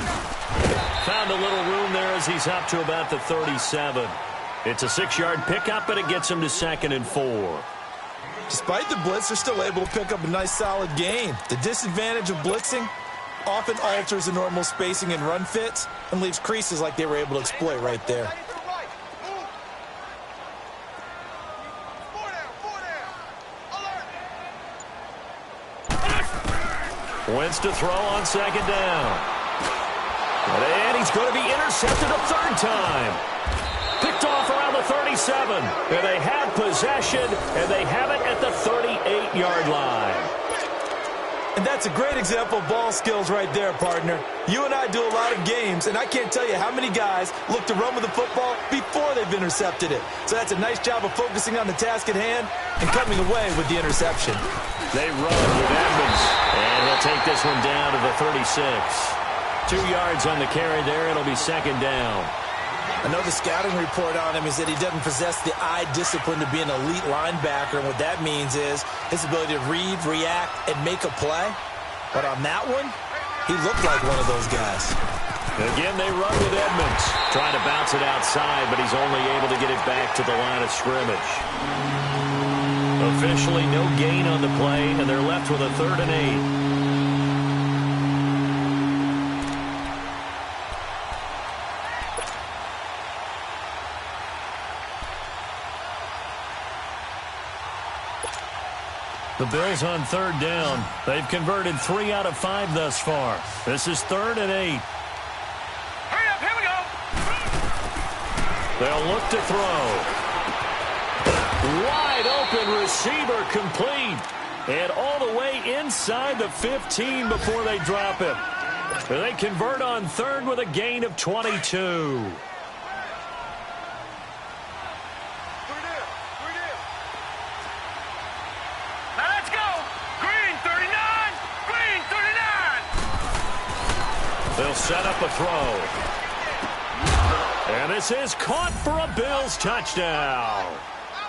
Found a little room there as he's up to about the 37. It's a 6-yard pickup, and it gets him to 2nd and 4. Despite the blitz, they're still able to pick up a nice, solid gain. The disadvantage of blitzing often alters the normal spacing and run fits and leaves creases like they were able to exploit right there. Wentz to throw on 2nd down. And he's going to be intercepted a 3rd time. Picked off around the 37. And they have possession, and they have it at the 38-yard line. And that's a great example of ball skills right there, partner. You and I do a lot of games, and I can't tell you how many guys look to run with the football before they've intercepted it. So that's a nice job of focusing on the task at hand and coming away with the interception. They run with Edmonds, and he'll take this one down to the 36. 2 yards on the carry there. It'll be 2nd down. I know the scouting report on him is that he doesn't possess the eye discipline to be an elite linebacker. And what that means is his ability to read, react, and make a play. But on that one, he looked like one of those guys. Again, they run with Edmonds. Trying to bounce it outside, but he's only able to get it back to the line of scrimmage. Officially, no gain on the play, and they're left with a 3rd and 8. The Bills on third down. They've converted 3 out of 5 thus far. This is 3rd and 8. Hurry up, here we go. They'll look to throw. Wide open receiver complete. And all the way inside the 15 before they drop it. They convert on 3rd with a gain of 22. They'll set up a throw. And this is caught for a Bills touchdown.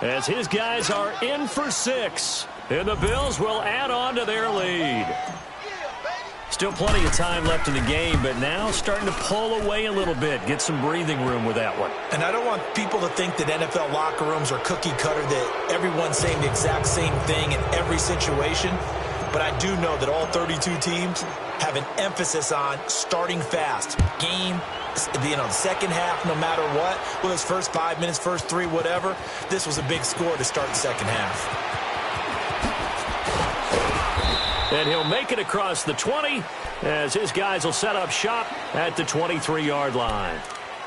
As his guys are in for 6. And the Bills will add on to their lead. Still plenty of time left in the game, but now starting to pull away a little bit. Get some breathing room with that one. And I don't want people to think that NFL locker rooms are cookie cutter, that everyone's saying the exact same thing in every situation. But I do know that all 32 teams have an emphasis on starting fast. Game, the second half, no matter what. Well, his first 5 minutes, first 3, whatever. This was a big score to start the second half. And he'll make it across the 20 as his guys will set up shop at the 23-yard line.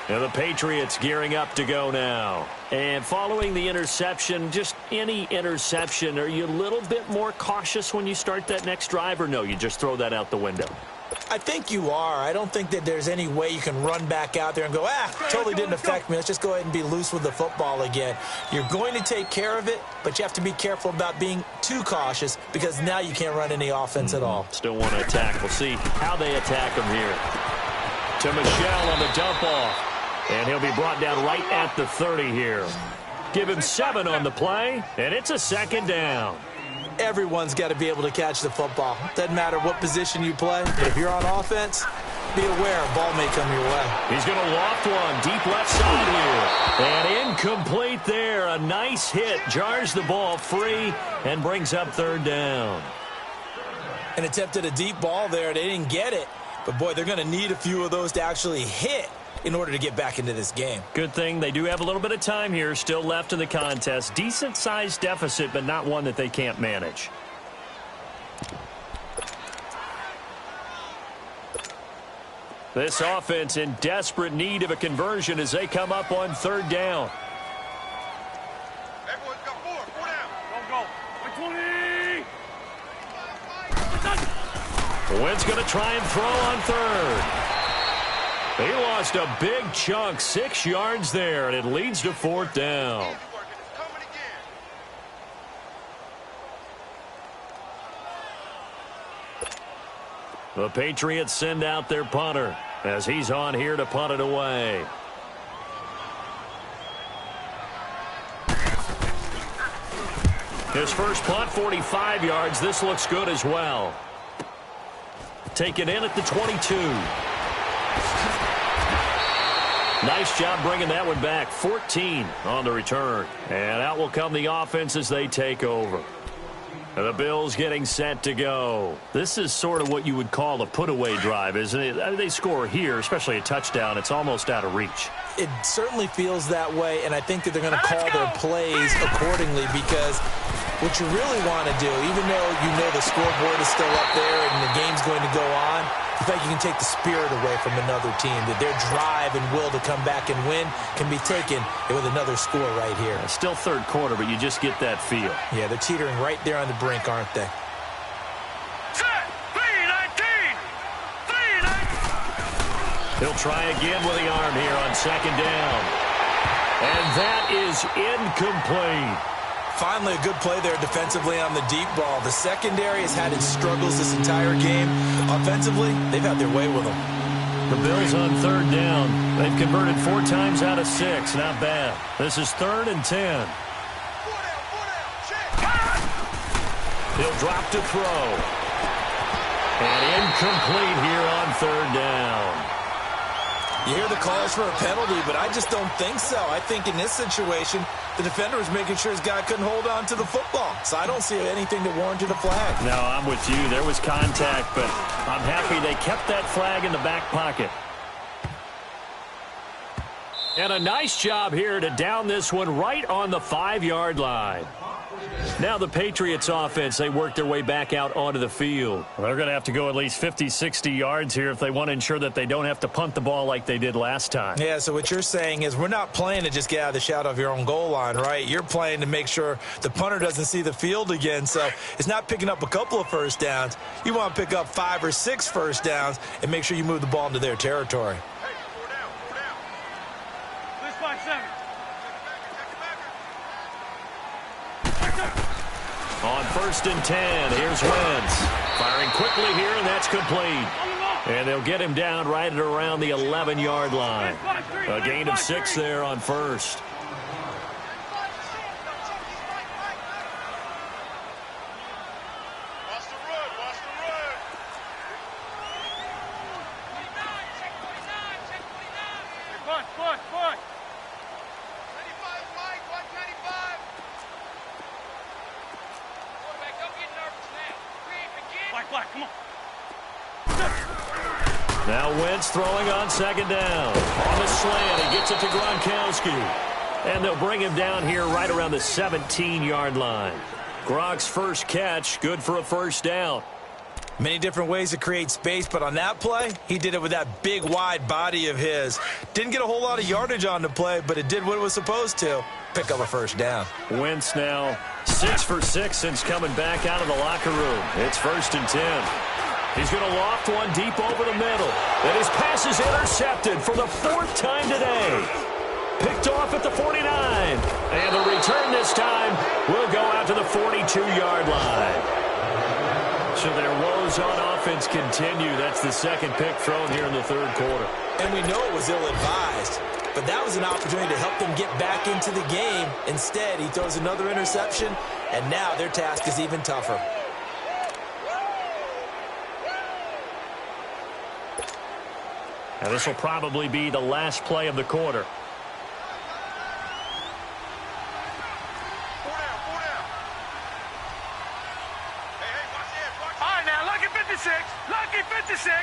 And the Patriots gearing up to go now. And following the interception, just any interception, are you a little bit more cautious when you start that next drive, or no, you just throw that out the window? I think you are. I don't think that there's any way you can run back out there and go, totally didn't affect me. Let's just go ahead and be loose with the football again. You're going to take care of it, but you have to be careful about being too cautious because now you can't run any offense at all. Still want to attack. We'll see how they attack him here. To Michelle on the dump off. And he'll be brought down right at the 30 here. Give him 7 on the play, and it's a 2nd down. Everyone's got to be able to catch the football. Doesn't matter what position you play, but if you're on offense, be aware a ball may come your way. He's going to loft one deep left side here. And incomplete there. A nice hit. Jars the ball free and brings up 3rd down. An attempt at a deep ball there. They didn't get it. But, boy, they're going to need a few of those to actually hit in order to get back into this game. Good thing they do have a little bit of time here still left in the contest. Decent-sized deficit, but not one that they can't manage. This offense in desperate need of a conversion as they come up on 3rd down. Everyone's got 4 down. Go. 20. Wynn's going to try and throw on 3rd. He lost a big chunk, 6 yards there, and it leads to 4th down. The Patriots send out their punter as he's on here to punt it away. His first punt, 45 yards. This looks good as well. Taken in at the 22. Nice job bringing that one back. 14 on the return. And out will come the offense as they take over. And the Bills getting set to go. This is sort of what you would call a put-away drive, isn't it? I mean, they score here, especially a touchdown. It's almost out of reach. It certainly feels that way, and I think that they're going to call their plays accordingly because what you really want to do, even though you know the scoreboard is still up there and the game's going to go on, the fact you can take the spirit away from another team, that their drive and will to come back and win can be taken with another score right here. Still 3rd quarter, but you just get that feel. Yeah, they're teetering right there on the brink, aren't they? Set. 3-19. He'll try again with the arm here on 2nd down. And that is incomplete. Finally, a good play there defensively on the deep ball. The secondary has had its struggles this entire game. Offensively, they've had their way with them. The Bills on 3rd down. They've converted 4 times out of 6. Not bad. This is 3rd and 10. He'll drop to throw. And incomplete here on 3rd down. You hear the calls for a penalty, but I just don't think so. I think in this situation, the defender was making sure his guy couldn't hold on to the football. So I don't see anything that warranted a flag. No, I'm with you. There was contact, but I'm happy they kept that flag in the back pocket. And a nice job here to down this one right on the 5-yard line. Now the Patriots offense, they work their way back out onto the field. Well, they're going to have to go at least 50, 60 yards here if they want to ensure that they don't have to punt the ball like they did last time. Yeah, so what you're saying is we're not playing to just get out of the shadow of your own goal line, right? You're playing to make sure the punter doesn't see the field again. So it's not picking up a couple of first downs. You want to pick up 5 or 6 first downs and make sure you move the ball into their territory. Hey, 4 down, 4 down. Let's find 7. On 1st and 10, here's Wentz. Firing quickly here, and that's complete. And they'll get him down right at around the 11-yard line. A gain of 6 there on 1st. Watch the run, watch the run. Hey, punt. 95, Mike, 195. Quarterback, don't get nervous now. We ain't beginning. Black, come on. Now Wentz throwing on 2nd down. On the slant, he gets it to Gronkowski. And they'll bring him down here right around the 17-yard line. Gronk's first catch, good for a 1st down. Many different ways to create space, but on that play, he did it with that big, wide body of his. Didn't get a whole lot of yardage on the play, but it did what it was supposed to. Pick up a 1st down. Wentz now 6 for 6 since coming back out of the locker room. It's 1st and 10. He's going to loft one deep over the middle. And his pass is intercepted for the 4th time today. Picked off at the 49. And the return this time will go out to the 42-yard line. So their woes on offense continue. That's the 2nd pick thrown here in the 3rd quarter. And we know it was ill-advised, but that was an opportunity to help them get back into the game. Instead, he throws another interception, and now their task is even tougher. Now this will probably be the last play of the quarter. 4 down, 4 down. Hey, watch this, watch this. All right, now, lucky 56. Lucky 56.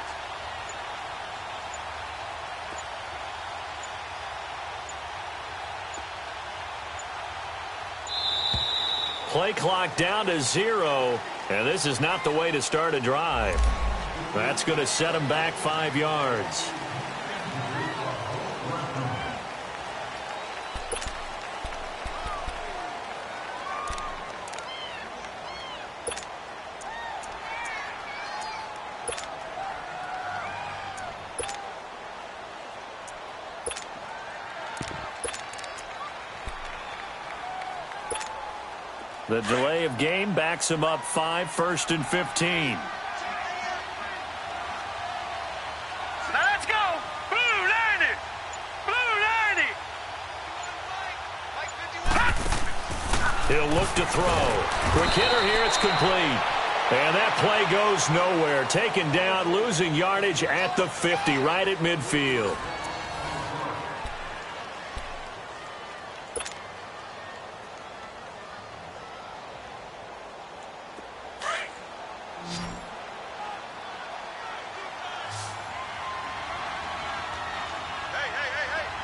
Play clock down to 0, and this is not the way to start a drive. That's going to set him back 5 yards. The delay of game backs him up 5, 1st and 15. Now let's go. Blue, learn it. Blue, learn it. He'll look to throw. Quick hitter here, it's complete. And that play goes nowhere. Taken down, losing yardage at the 50, right at midfield.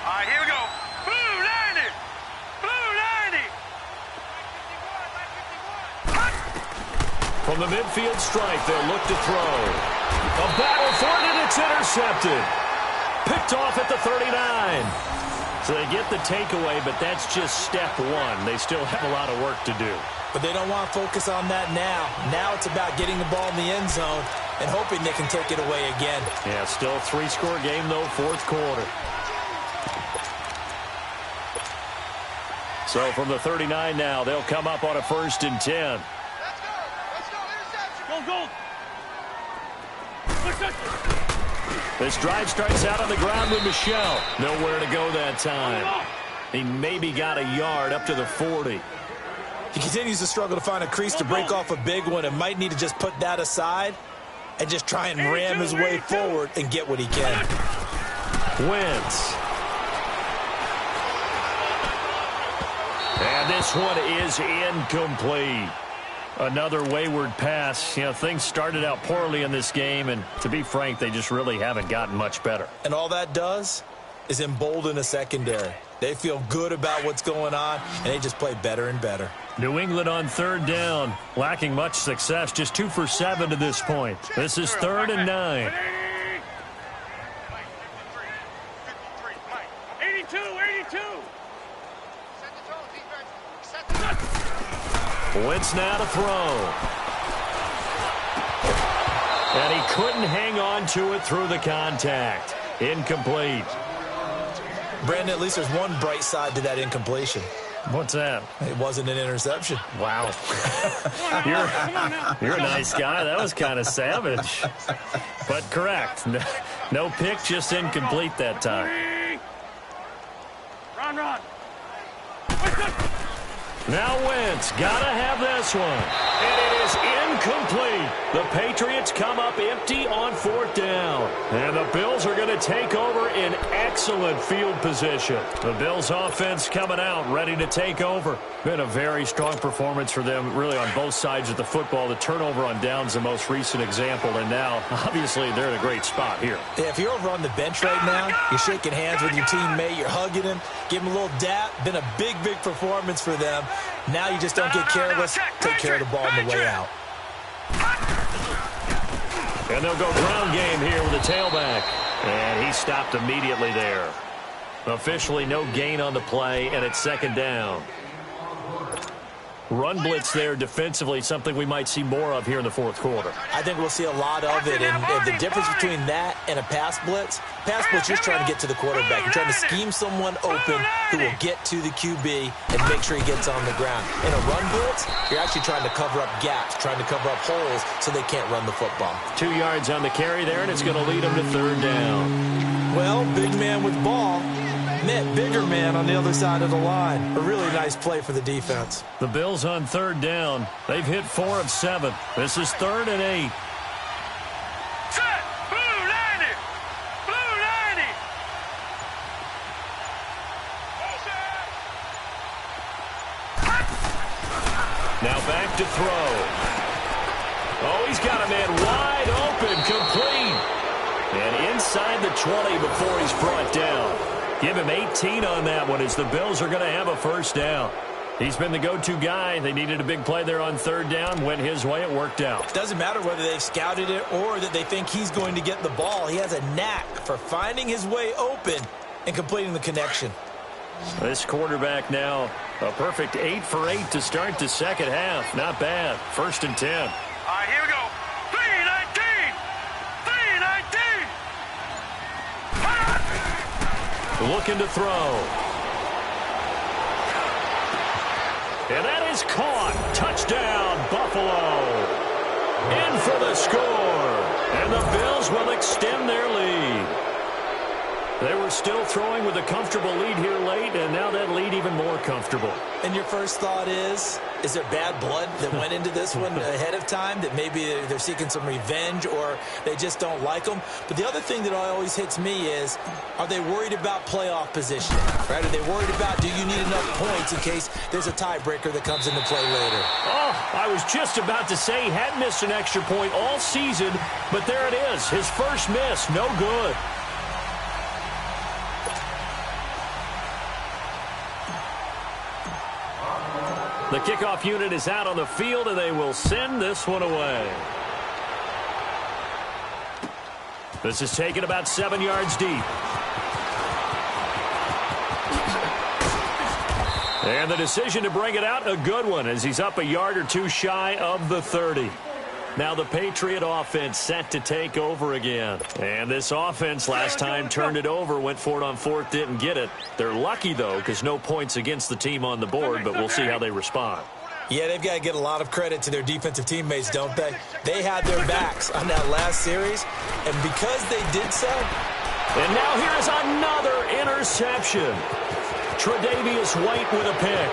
All right, here we go. Blue, learn it. Blue, learn it. From the midfield stripe, they'll look to throw. A battle for it, and it's intercepted. Picked off at the 39. So they get the takeaway, but that's just step 1. They still have a lot of work to do. But they don't want to focus on that now. Now it's about getting the ball in the end zone and hoping they can take it away again. Yeah, still a 3-score game, though, 4th quarter. So from the 39 now, they'll come up on a 1st and 10. Let's go, interception. Go. This drive starts out on the ground with Michel. Nowhere to go that time. He maybe got a yard up to the 40. He continues to struggle to find a crease to break off a big one and might need to just put that aside and just try and ram his way forward and get what he can. Wentz. And this one is incomplete. Another wayward pass. You know, things started out poorly in this game, and to be frank, they just really haven't gotten much better. And all that does is embolden a secondary. They feel good about what's going on, and they just play better and better. New England on third down, lacking much success, just 2 for 7 to this point. This is 3rd and 9. 82, 82. Wentz now to throw. And he couldn't hang on to it through the contact. Incomplete. Brandon, at least there's one bright side to that incompletion. What's that? It wasn't an interception. Wow. You're a nice guy. That was kind of savage. But correct. No pick, just incomplete that time. Run. Now Wentz, gotta have this one. And it is incomplete. The Patriots come up empty on 4th down. And the Bills are going to take over in excellent field position. The Bills offense coming out, ready to take over. Been a very strong performance for them, really on both sides of the football. The turnover on downs, the most recent example. And now, obviously, they're in a great spot here. Yeah, if you're over on the bench right now, you're shaking hands with your teammate, you're hugging him, give him a little dap. Been a big performance for them. Now you just don't get careless. Take care of the ball on the way out. And they'll go ground game here with the tailback. And he stopped immediately there. Officially no gain on the play, and it's 2nd down. Run blitz there defensively, something we might see more of here in the 4th quarter. I think we'll see a lot of it, and the difference between that and a pass blitz, you're just trying to get to the quarterback. You're trying to scheme someone open who will get to the QB and make sure he gets on the ground. In a run blitz, you're actually trying to cover up gaps, trying to cover up holes so they can't run the football. 2 yards on the carry there, and it's going to lead them to 3rd down. Well, big man with ball met bigger man on the other side of the line. A really nice play for the defense. The Bills on 3rd down. They've hit 4 of 7. This is 3rd and 8. Set. Blue 90. Blue 90. Now back to throw. Oh, he's got a man wide open, complete. And inside the 20 before he's brought down. Give him 18 on that one as the Bills are going to have a 1st down. He's been the go-to guy. They needed a big play there on 3rd down. Went his way. It worked out. Doesn't matter whether they've scouted it or that they think he's going to get the ball. He has a knack for finding his way open and completing the connection. This quarterback now a perfect 8 for 8 to start the 2nd half. Not bad. 1st and 10. All right, here we go. 3-19. 3-19. Looking to throw. And that is caught. Touchdown, Buffalo. In for the score. And the Bills will extend their lead. They were still throwing with a comfortable lead here late, and now that lead even more comfortable. And your first thought is there bad blood that went into this one ahead of time, that maybe they're seeking some revenge or they just don't like them? But the other thing that always hits me is, are they worried about playoff positioning? Right? Are they worried about, do you need enough points in case there's a tiebreaker that comes into play later? Oh, I was just about to say he hadn't missed an extra point all season, but there it is. His first miss, no good. The kickoff unit is out on the field, and they will send this one away. This is taken about 7 yards deep. And the decision to bring it out, a good one, as he's up a yard or two shy of the 30. Now the Patriot offense set to take over again. And this offense last time turned it over, went for it on 4th, didn't get it. They're lucky, though, because no points against the team on the board, but we'll see how they respond. Yeah, they've got to get a lot of credit to their defensive teammates, don't they? They had their backs on that last series, and because they did so... And now here's another interception. Tre'Davious White with a pick.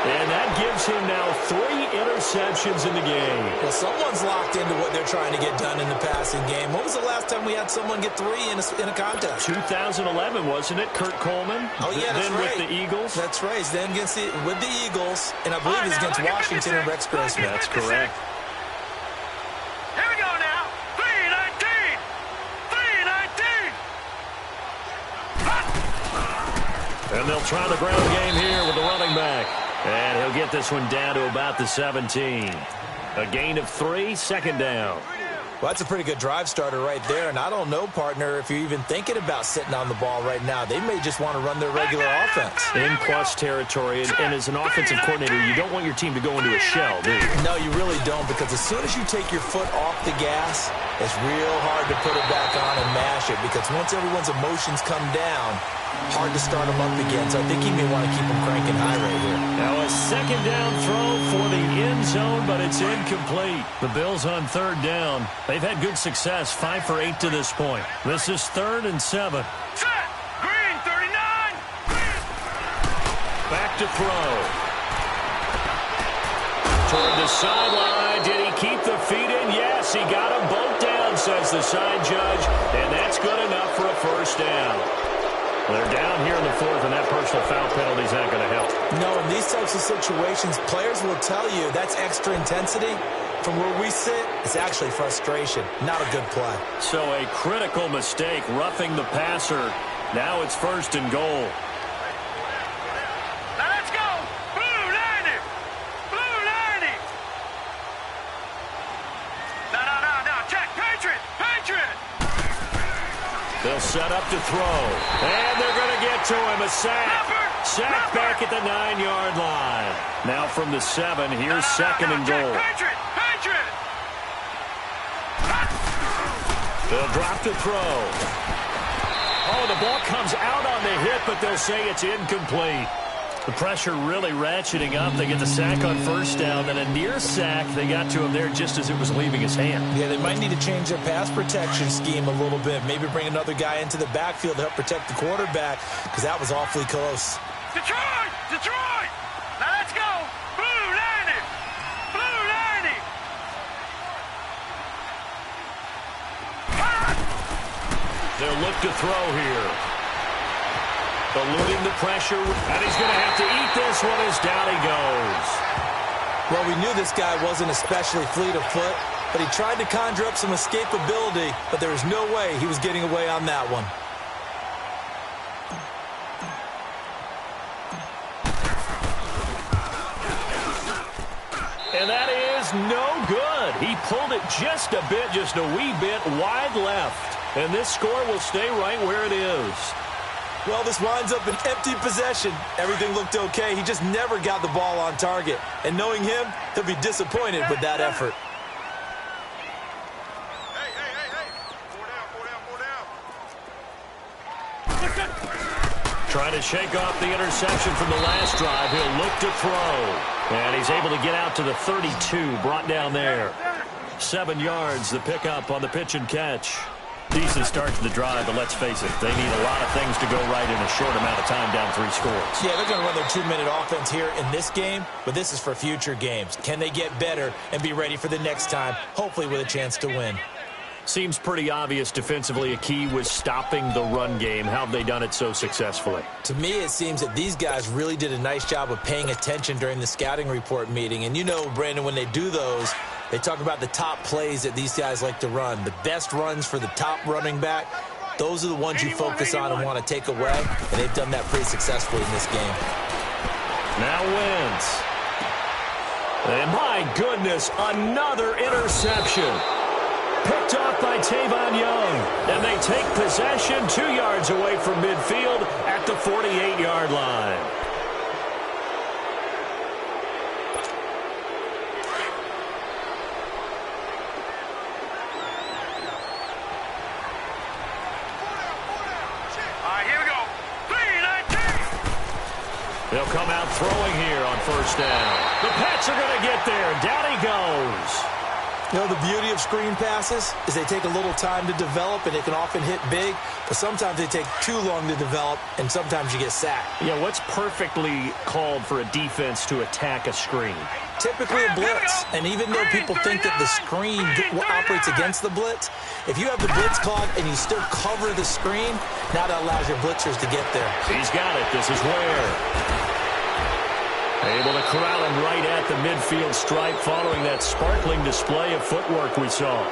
And that gives him now 3 interceptions in the game. Well, someone's locked into what they're trying to get done in the passing game. When was the last time we had someone get 3 in a contest? 2011, wasn't it? Kurt Coleman. Oh, yeah, that's then right. With the Eagles. That's right. Then with the Eagles, and I believe it's against Washington and Rex Grossman. That's correct. Here we go now. 3-19. 3-19. And they'll try the ground game here with the running back. And he'll get this one down to about the 17. A gain of 3, second down. Well, that's a pretty good drive starter right there. And I don't know, partner, if you're even thinking about sitting on the ball right now. They may just want to run their regular offense. In plus territory. And as an offensive coordinator, you don't want your team to go into a shell, do you? No, you really don't, because as soon as you take your foot off the gas, it's real hard to put it back on and mash it, because once everyone's emotions come down, hard to start them up again. So I think he may want to keep them cranking high right here. Now a second down throw for the end zone, but it's incomplete. The Bills on third down. They've had good success, 5 for 8 to this point. This is 3rd and 7. Set. Green, 39. Back to throw. Toward the sideline. Did he keep the feet in? Yes, he got them both down, says the side judge. And that's good enough for a first down. They're down here in the 4th, and that personal foul penalty is not going to help. No, in these types of situations, players will tell you that's extra intensity. From where we sit, it's actually frustration. Not a good play. So a critical mistake, roughing the passer. Now it's 1st and goal. Now let's go. Blue 90. Blue 90. No. Check. Patriot. Patriot. They'll set up to throw. And they're going to get to him. A sack. Sack back at the 9-yard line. Now from the 7, here's 2nd and goal. Patriot. They'll drop to throw. Oh, the ball comes out on the hit, but they'll say it's incomplete. The pressure really ratcheting up. They get the sack on 1st down, then a near sack. They got to him there just as it was leaving his hand. Yeah, they might need to change their pass protection scheme a little bit. Maybe bring another guy into the backfield to help protect the quarterback, because that was awfully close. Detroit. Now let's go. Blue 90. Blue 90. They'll look to throw here. Eluding the pressure, and he's going to have to eat this one as down he goes. Well, we knew this guy wasn't especially fleet of foot, but he tried to conjure up some escapability, but there was no way he was getting away on that one. And that is no good. He pulled it just a wee bit wide left. And this score will stay right where it is. Well, this winds up an empty possession. Everything looked okay. He just never got the ball on target. And knowing him, he'll be disappointed with that effort. Hey. Four down. Trying to shake off the interception from the last drive. He'll look to throw. And he's able to get out to the 32, brought down there. 7 yards, the pickup on the pitch and catch. Decent start to the drive, but let's face it, they need a lot of things to go right in a short amount of time, down 3 scores. Yeah, they're going to run their 2-minute offense here in this game, but this is for future games. Can they get better and be ready for the next time, hopefully with a chance to win? Seems pretty obvious defensively a key was stopping the run game. How have they done it so successfully? To me, it seems that these guys really did a nice job of paying attention during the scouting report meeting. And you know, Brandon, when they do those, they talk about the top plays that these guys like to run. The best runs for the top running back, those are the ones you focus on and want to take away. And they've done that pretty successfully in this game. Now Wentz. And my goodness, another interception. Picked off by Tavon Young. And they take possession 2 yards away from midfield at the 48-yard line. All right, here we go. 3-19. They'll come out throwing here on 1st down. The Pats are going to get there. Down he goes. You know, the beauty of screen passes is they take a little time to develop, and they can often hit big, but sometimes they take too long to develop, and sometimes you get sacked. Yeah, what's perfectly called for a defense to attack a screen? Typically a blitz, and even though people think that the screen operates against the blitz, if you have the blitz called and you still cover the screen, now that allows your blitzers to get there. He's got it. This is Ware. Able to corral him right at the midfield stripe following that sparkling display of footwork we saw.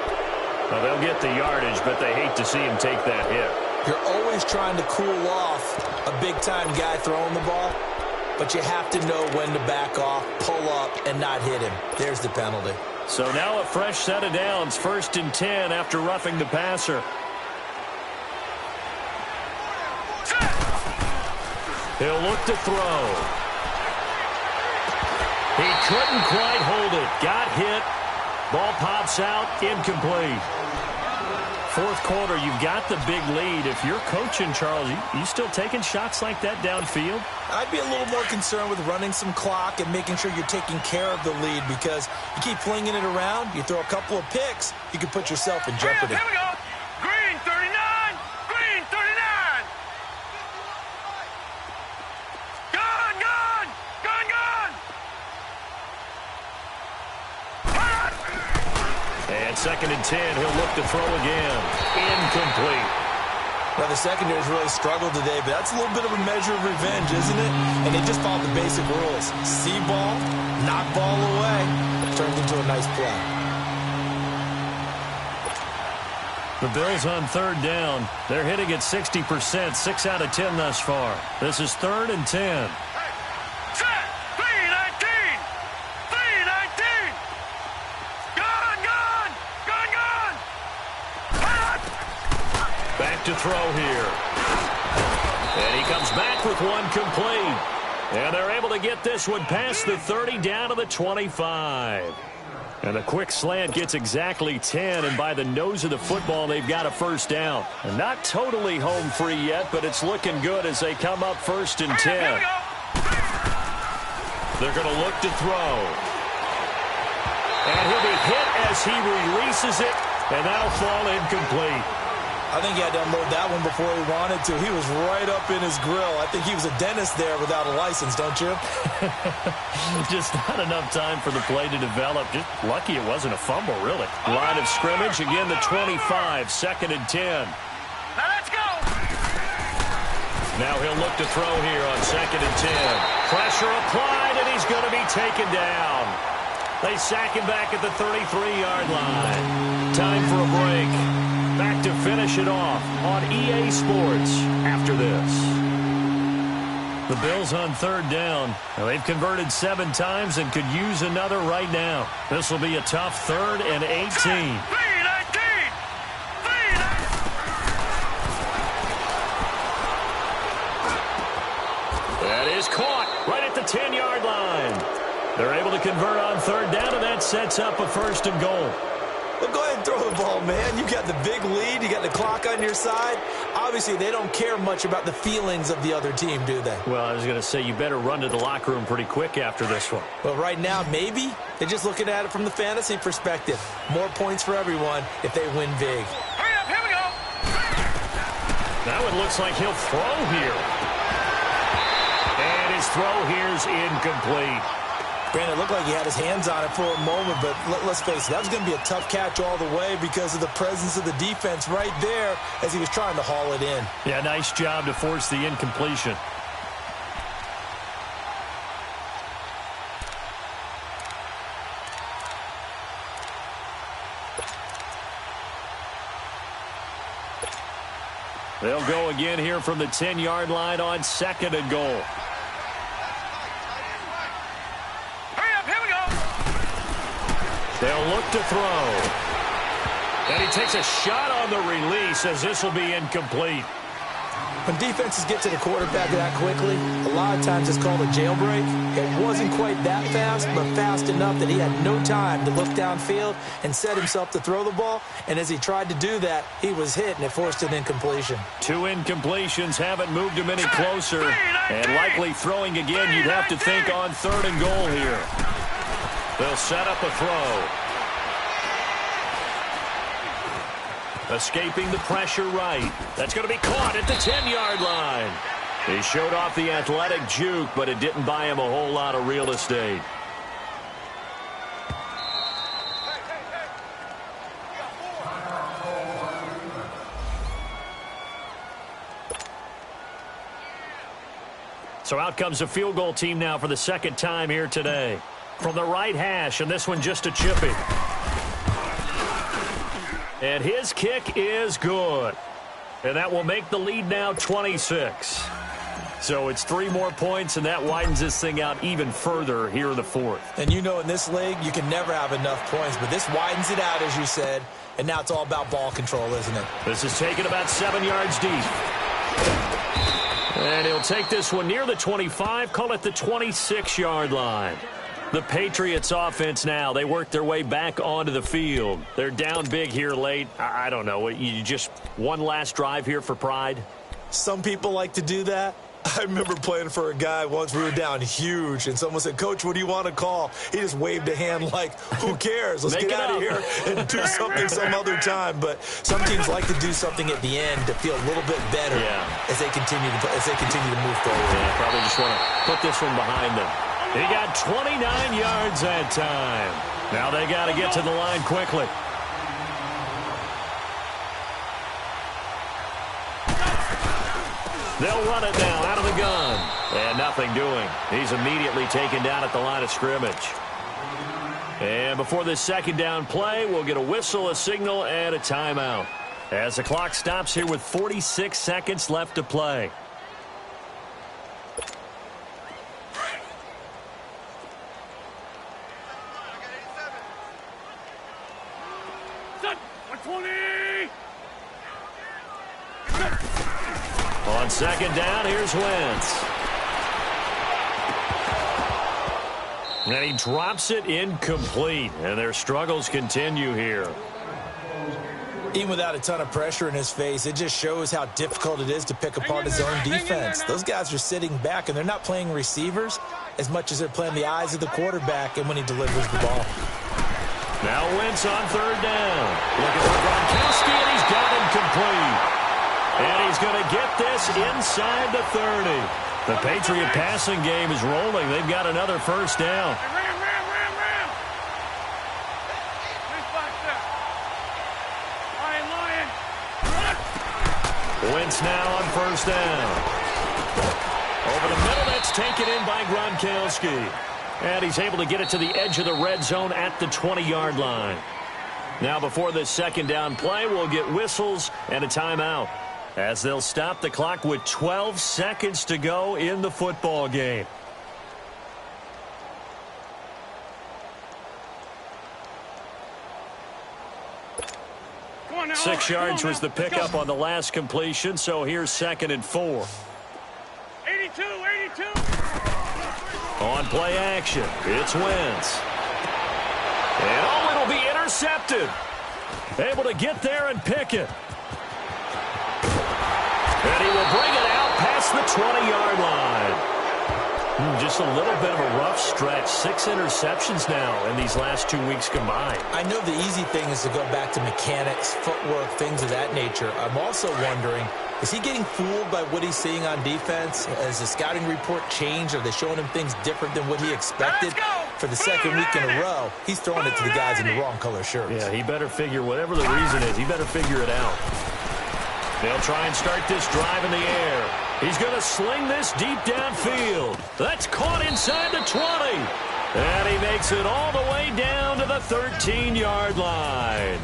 Well, they'll get the yardage, but they hate to see him take that hit. You're always trying to cool off a big-time guy throwing the ball, but you have to know when to back off, pull up, and not hit him. There's the penalty. So now a fresh set of downs, 1st and 10 after roughing the passer. He'll look to throw. He couldn't quite hold it. Got hit. Ball pops out, incomplete. 4th quarter, you've got the big lead. If you're coaching, Charles, you still taking shots like that downfield? I'd be a little more concerned with running some clock and making sure you're taking care of the lead, because you keep flinging it around, you throw a couple of picks, you could put yourself in jeopardy. Here we go. Green 39. Green 39. Gone, gone. Gone, gone. And 2nd and 10, he'll look to throw again. Incomplete. Well, the secondary's really struggled today, but that's a little bit of a measure of revenge, isn't it? And they just followed the basic rules. See ball, knock ball away. It turned into a nice play. The Bills on 3rd down. They're hitting at 60%, 6 out of 10 thus far. This is 3rd and 10. Set. 319. 319. Gone, gone. Gone, gone. Back to throw here. And he comes back with one complete. And they're able to get this one past the 30 down to the 25. And a quick slant gets exactly 10, and by the nose of the football, they've got a 1st down. And not totally home free yet, but it's looking good as they come up 1st and 10. They're going to look to throw. And he'll be hit as he releases it, and that'll fall incomplete. I think he had to unload that one before he wanted to. He was right up in his grill. I think he was a dentist there without a license, don't you? Just not enough time for the play to develop. Just lucky it wasn't a fumble, really. Line of scrimmage, again the 25, 2nd and 10. Now let's go. Now he'll look to throw here on 2nd and 10. Pressure applied, and he's going to be taken down. They sack him back at the 33-yard line. Time for a break. Back to finish it off on EA Sports after this. The Bills on 3rd down. Now, they've converted 7 times and could use another right now. This will be a tough 3rd and 18. 319. That is caught right at the 10-yard line. They're able to convert on 3rd down, and that sets up a 1st and goal. Well, go ahead and throw the ball, man. You got the big lead. You got the clock on your side. Obviously, they don't care much about the feelings of the other team, do they? Well, I was going to say, you better run to the locker room pretty quick after this one. Well, right now, maybe. They're just looking at it from the fantasy perspective. More points for everyone if they win big. Hurry up, here we go. Now it looks like he'll throw here. And his throw here's incomplete. Brandon, it looked like he had his hands on it for a moment, but let's face it, that was going to be a tough catch all the way because of the presence of the defense right there as he was trying to haul it in. Yeah, nice job to force the incompletion. They'll go again here from the 10-yard line on 2nd and goal. They'll look to throw. And he takes a shot on the release as this will be incomplete. When defenses get to the quarterback that quickly, a lot of times it's called a jailbreak. It wasn't quite that fast, but fast enough that he had no time to look downfield and set himself to throw the ball. And as he tried to do that, he was hit, and it forced an incompletion. 2 incompletions haven't moved him any closer. And likely throwing again, you'd have to think on 3rd and goal here. They'll set up a throw. Escaping the pressure right. That's going to be caught at the 10-yard line. He showed off the athletic juke, but it didn't buy him a whole lot of real estate. So out comes the field goal team now for the 2nd time here today. From the right hash, and this one just a chippy. And his kick is good. And that will make the lead now 26. So it's 3 more points, and that widens this thing out even further here in the fourth. And you know in this league, you can never have enough points, but this widens it out, as you said, and now it's all about ball control, isn't it? This is taken about 7 yards deep. And he'll take this one near the 25, call it the 26-yard line. The Patriots offense now, they work their way back onto the field. They're down big here late. I don't know, you just one last drive here for pride? Some people like to do that. I remember playing for a guy once. We were down huge, and someone said, "Coach, what do you want to call?" He just waved a hand like, who cares? Let's get out of here and do something some other time. But some teams like to do something at the end to feel a little bit better as they continue to move forward. Yeah, probably just want to put this one behind them. He got 29 yards that time. Now they got to get to the line quickly. They'll run it now out of the gun. And nothing doing. He's immediately taken down at the line of scrimmage. And before this second down play, we'll get a whistle, a signal, and a timeout. As the clock stops here with 46 seconds left to play. On second down, here's Wentz. And he drops it incomplete, and their struggles continue here. Even without a ton of pressure in his face, it just shows how difficult it is to pick apart his own defense. Those guys are sitting back, and they're not playing receivers as much as they're playing the eyes of the quarterback and when he delivers the ball. Now Wentz on third down. Looking for Gronkowski, and he's got him complete. And he's going to get this inside the 30. The Patriot passing game is rolling. They've got another first down. Ram. Lion. Wentz now on first down. Over the middle, that's taken in by Gronkowski. And he's able to get it to the edge of the red zone at the 20-yard line. Now before this second down play, we'll get whistles and a timeout, as they'll stop the clock with 12 seconds to go in the football game. Come on now, 6 yards was the pickup on the last completion, so here's 2nd and 4. 82. On play action, it's Wentz. And it'll be intercepted. Able to get there and pick it. And he will bring it out past the 20-yard line. Just a little bit of a rough stretch. 6 interceptions now in these last 2 weeks combined. I know the easy thing is to go back to mechanics, footwork, things of that nature. I'm also wondering, is he getting fooled by what he's seeing on defense? Has the scouting report changed? Are they showing him things different than what he expected? For the second week in a row, he's throwing it to the guys in the wrong color shirts. Yeah, he better figure, whatever the reason is, he better figure it out. They'll try and start this drive in the air. He's going to sling this deep downfield. That's caught inside the 20. And he makes it all the way down to the 13-yard line.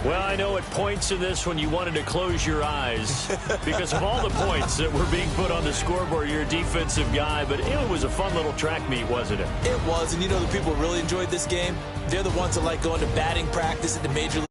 Well, I know at points in this when you wanted to close your eyes because of all the points that were being put on the scoreboard. You're a defensive guy, but it was a fun little track meet, wasn't it? It was, and you know the people who really enjoyed this game? They're the ones that like going to batting practice at the Major League.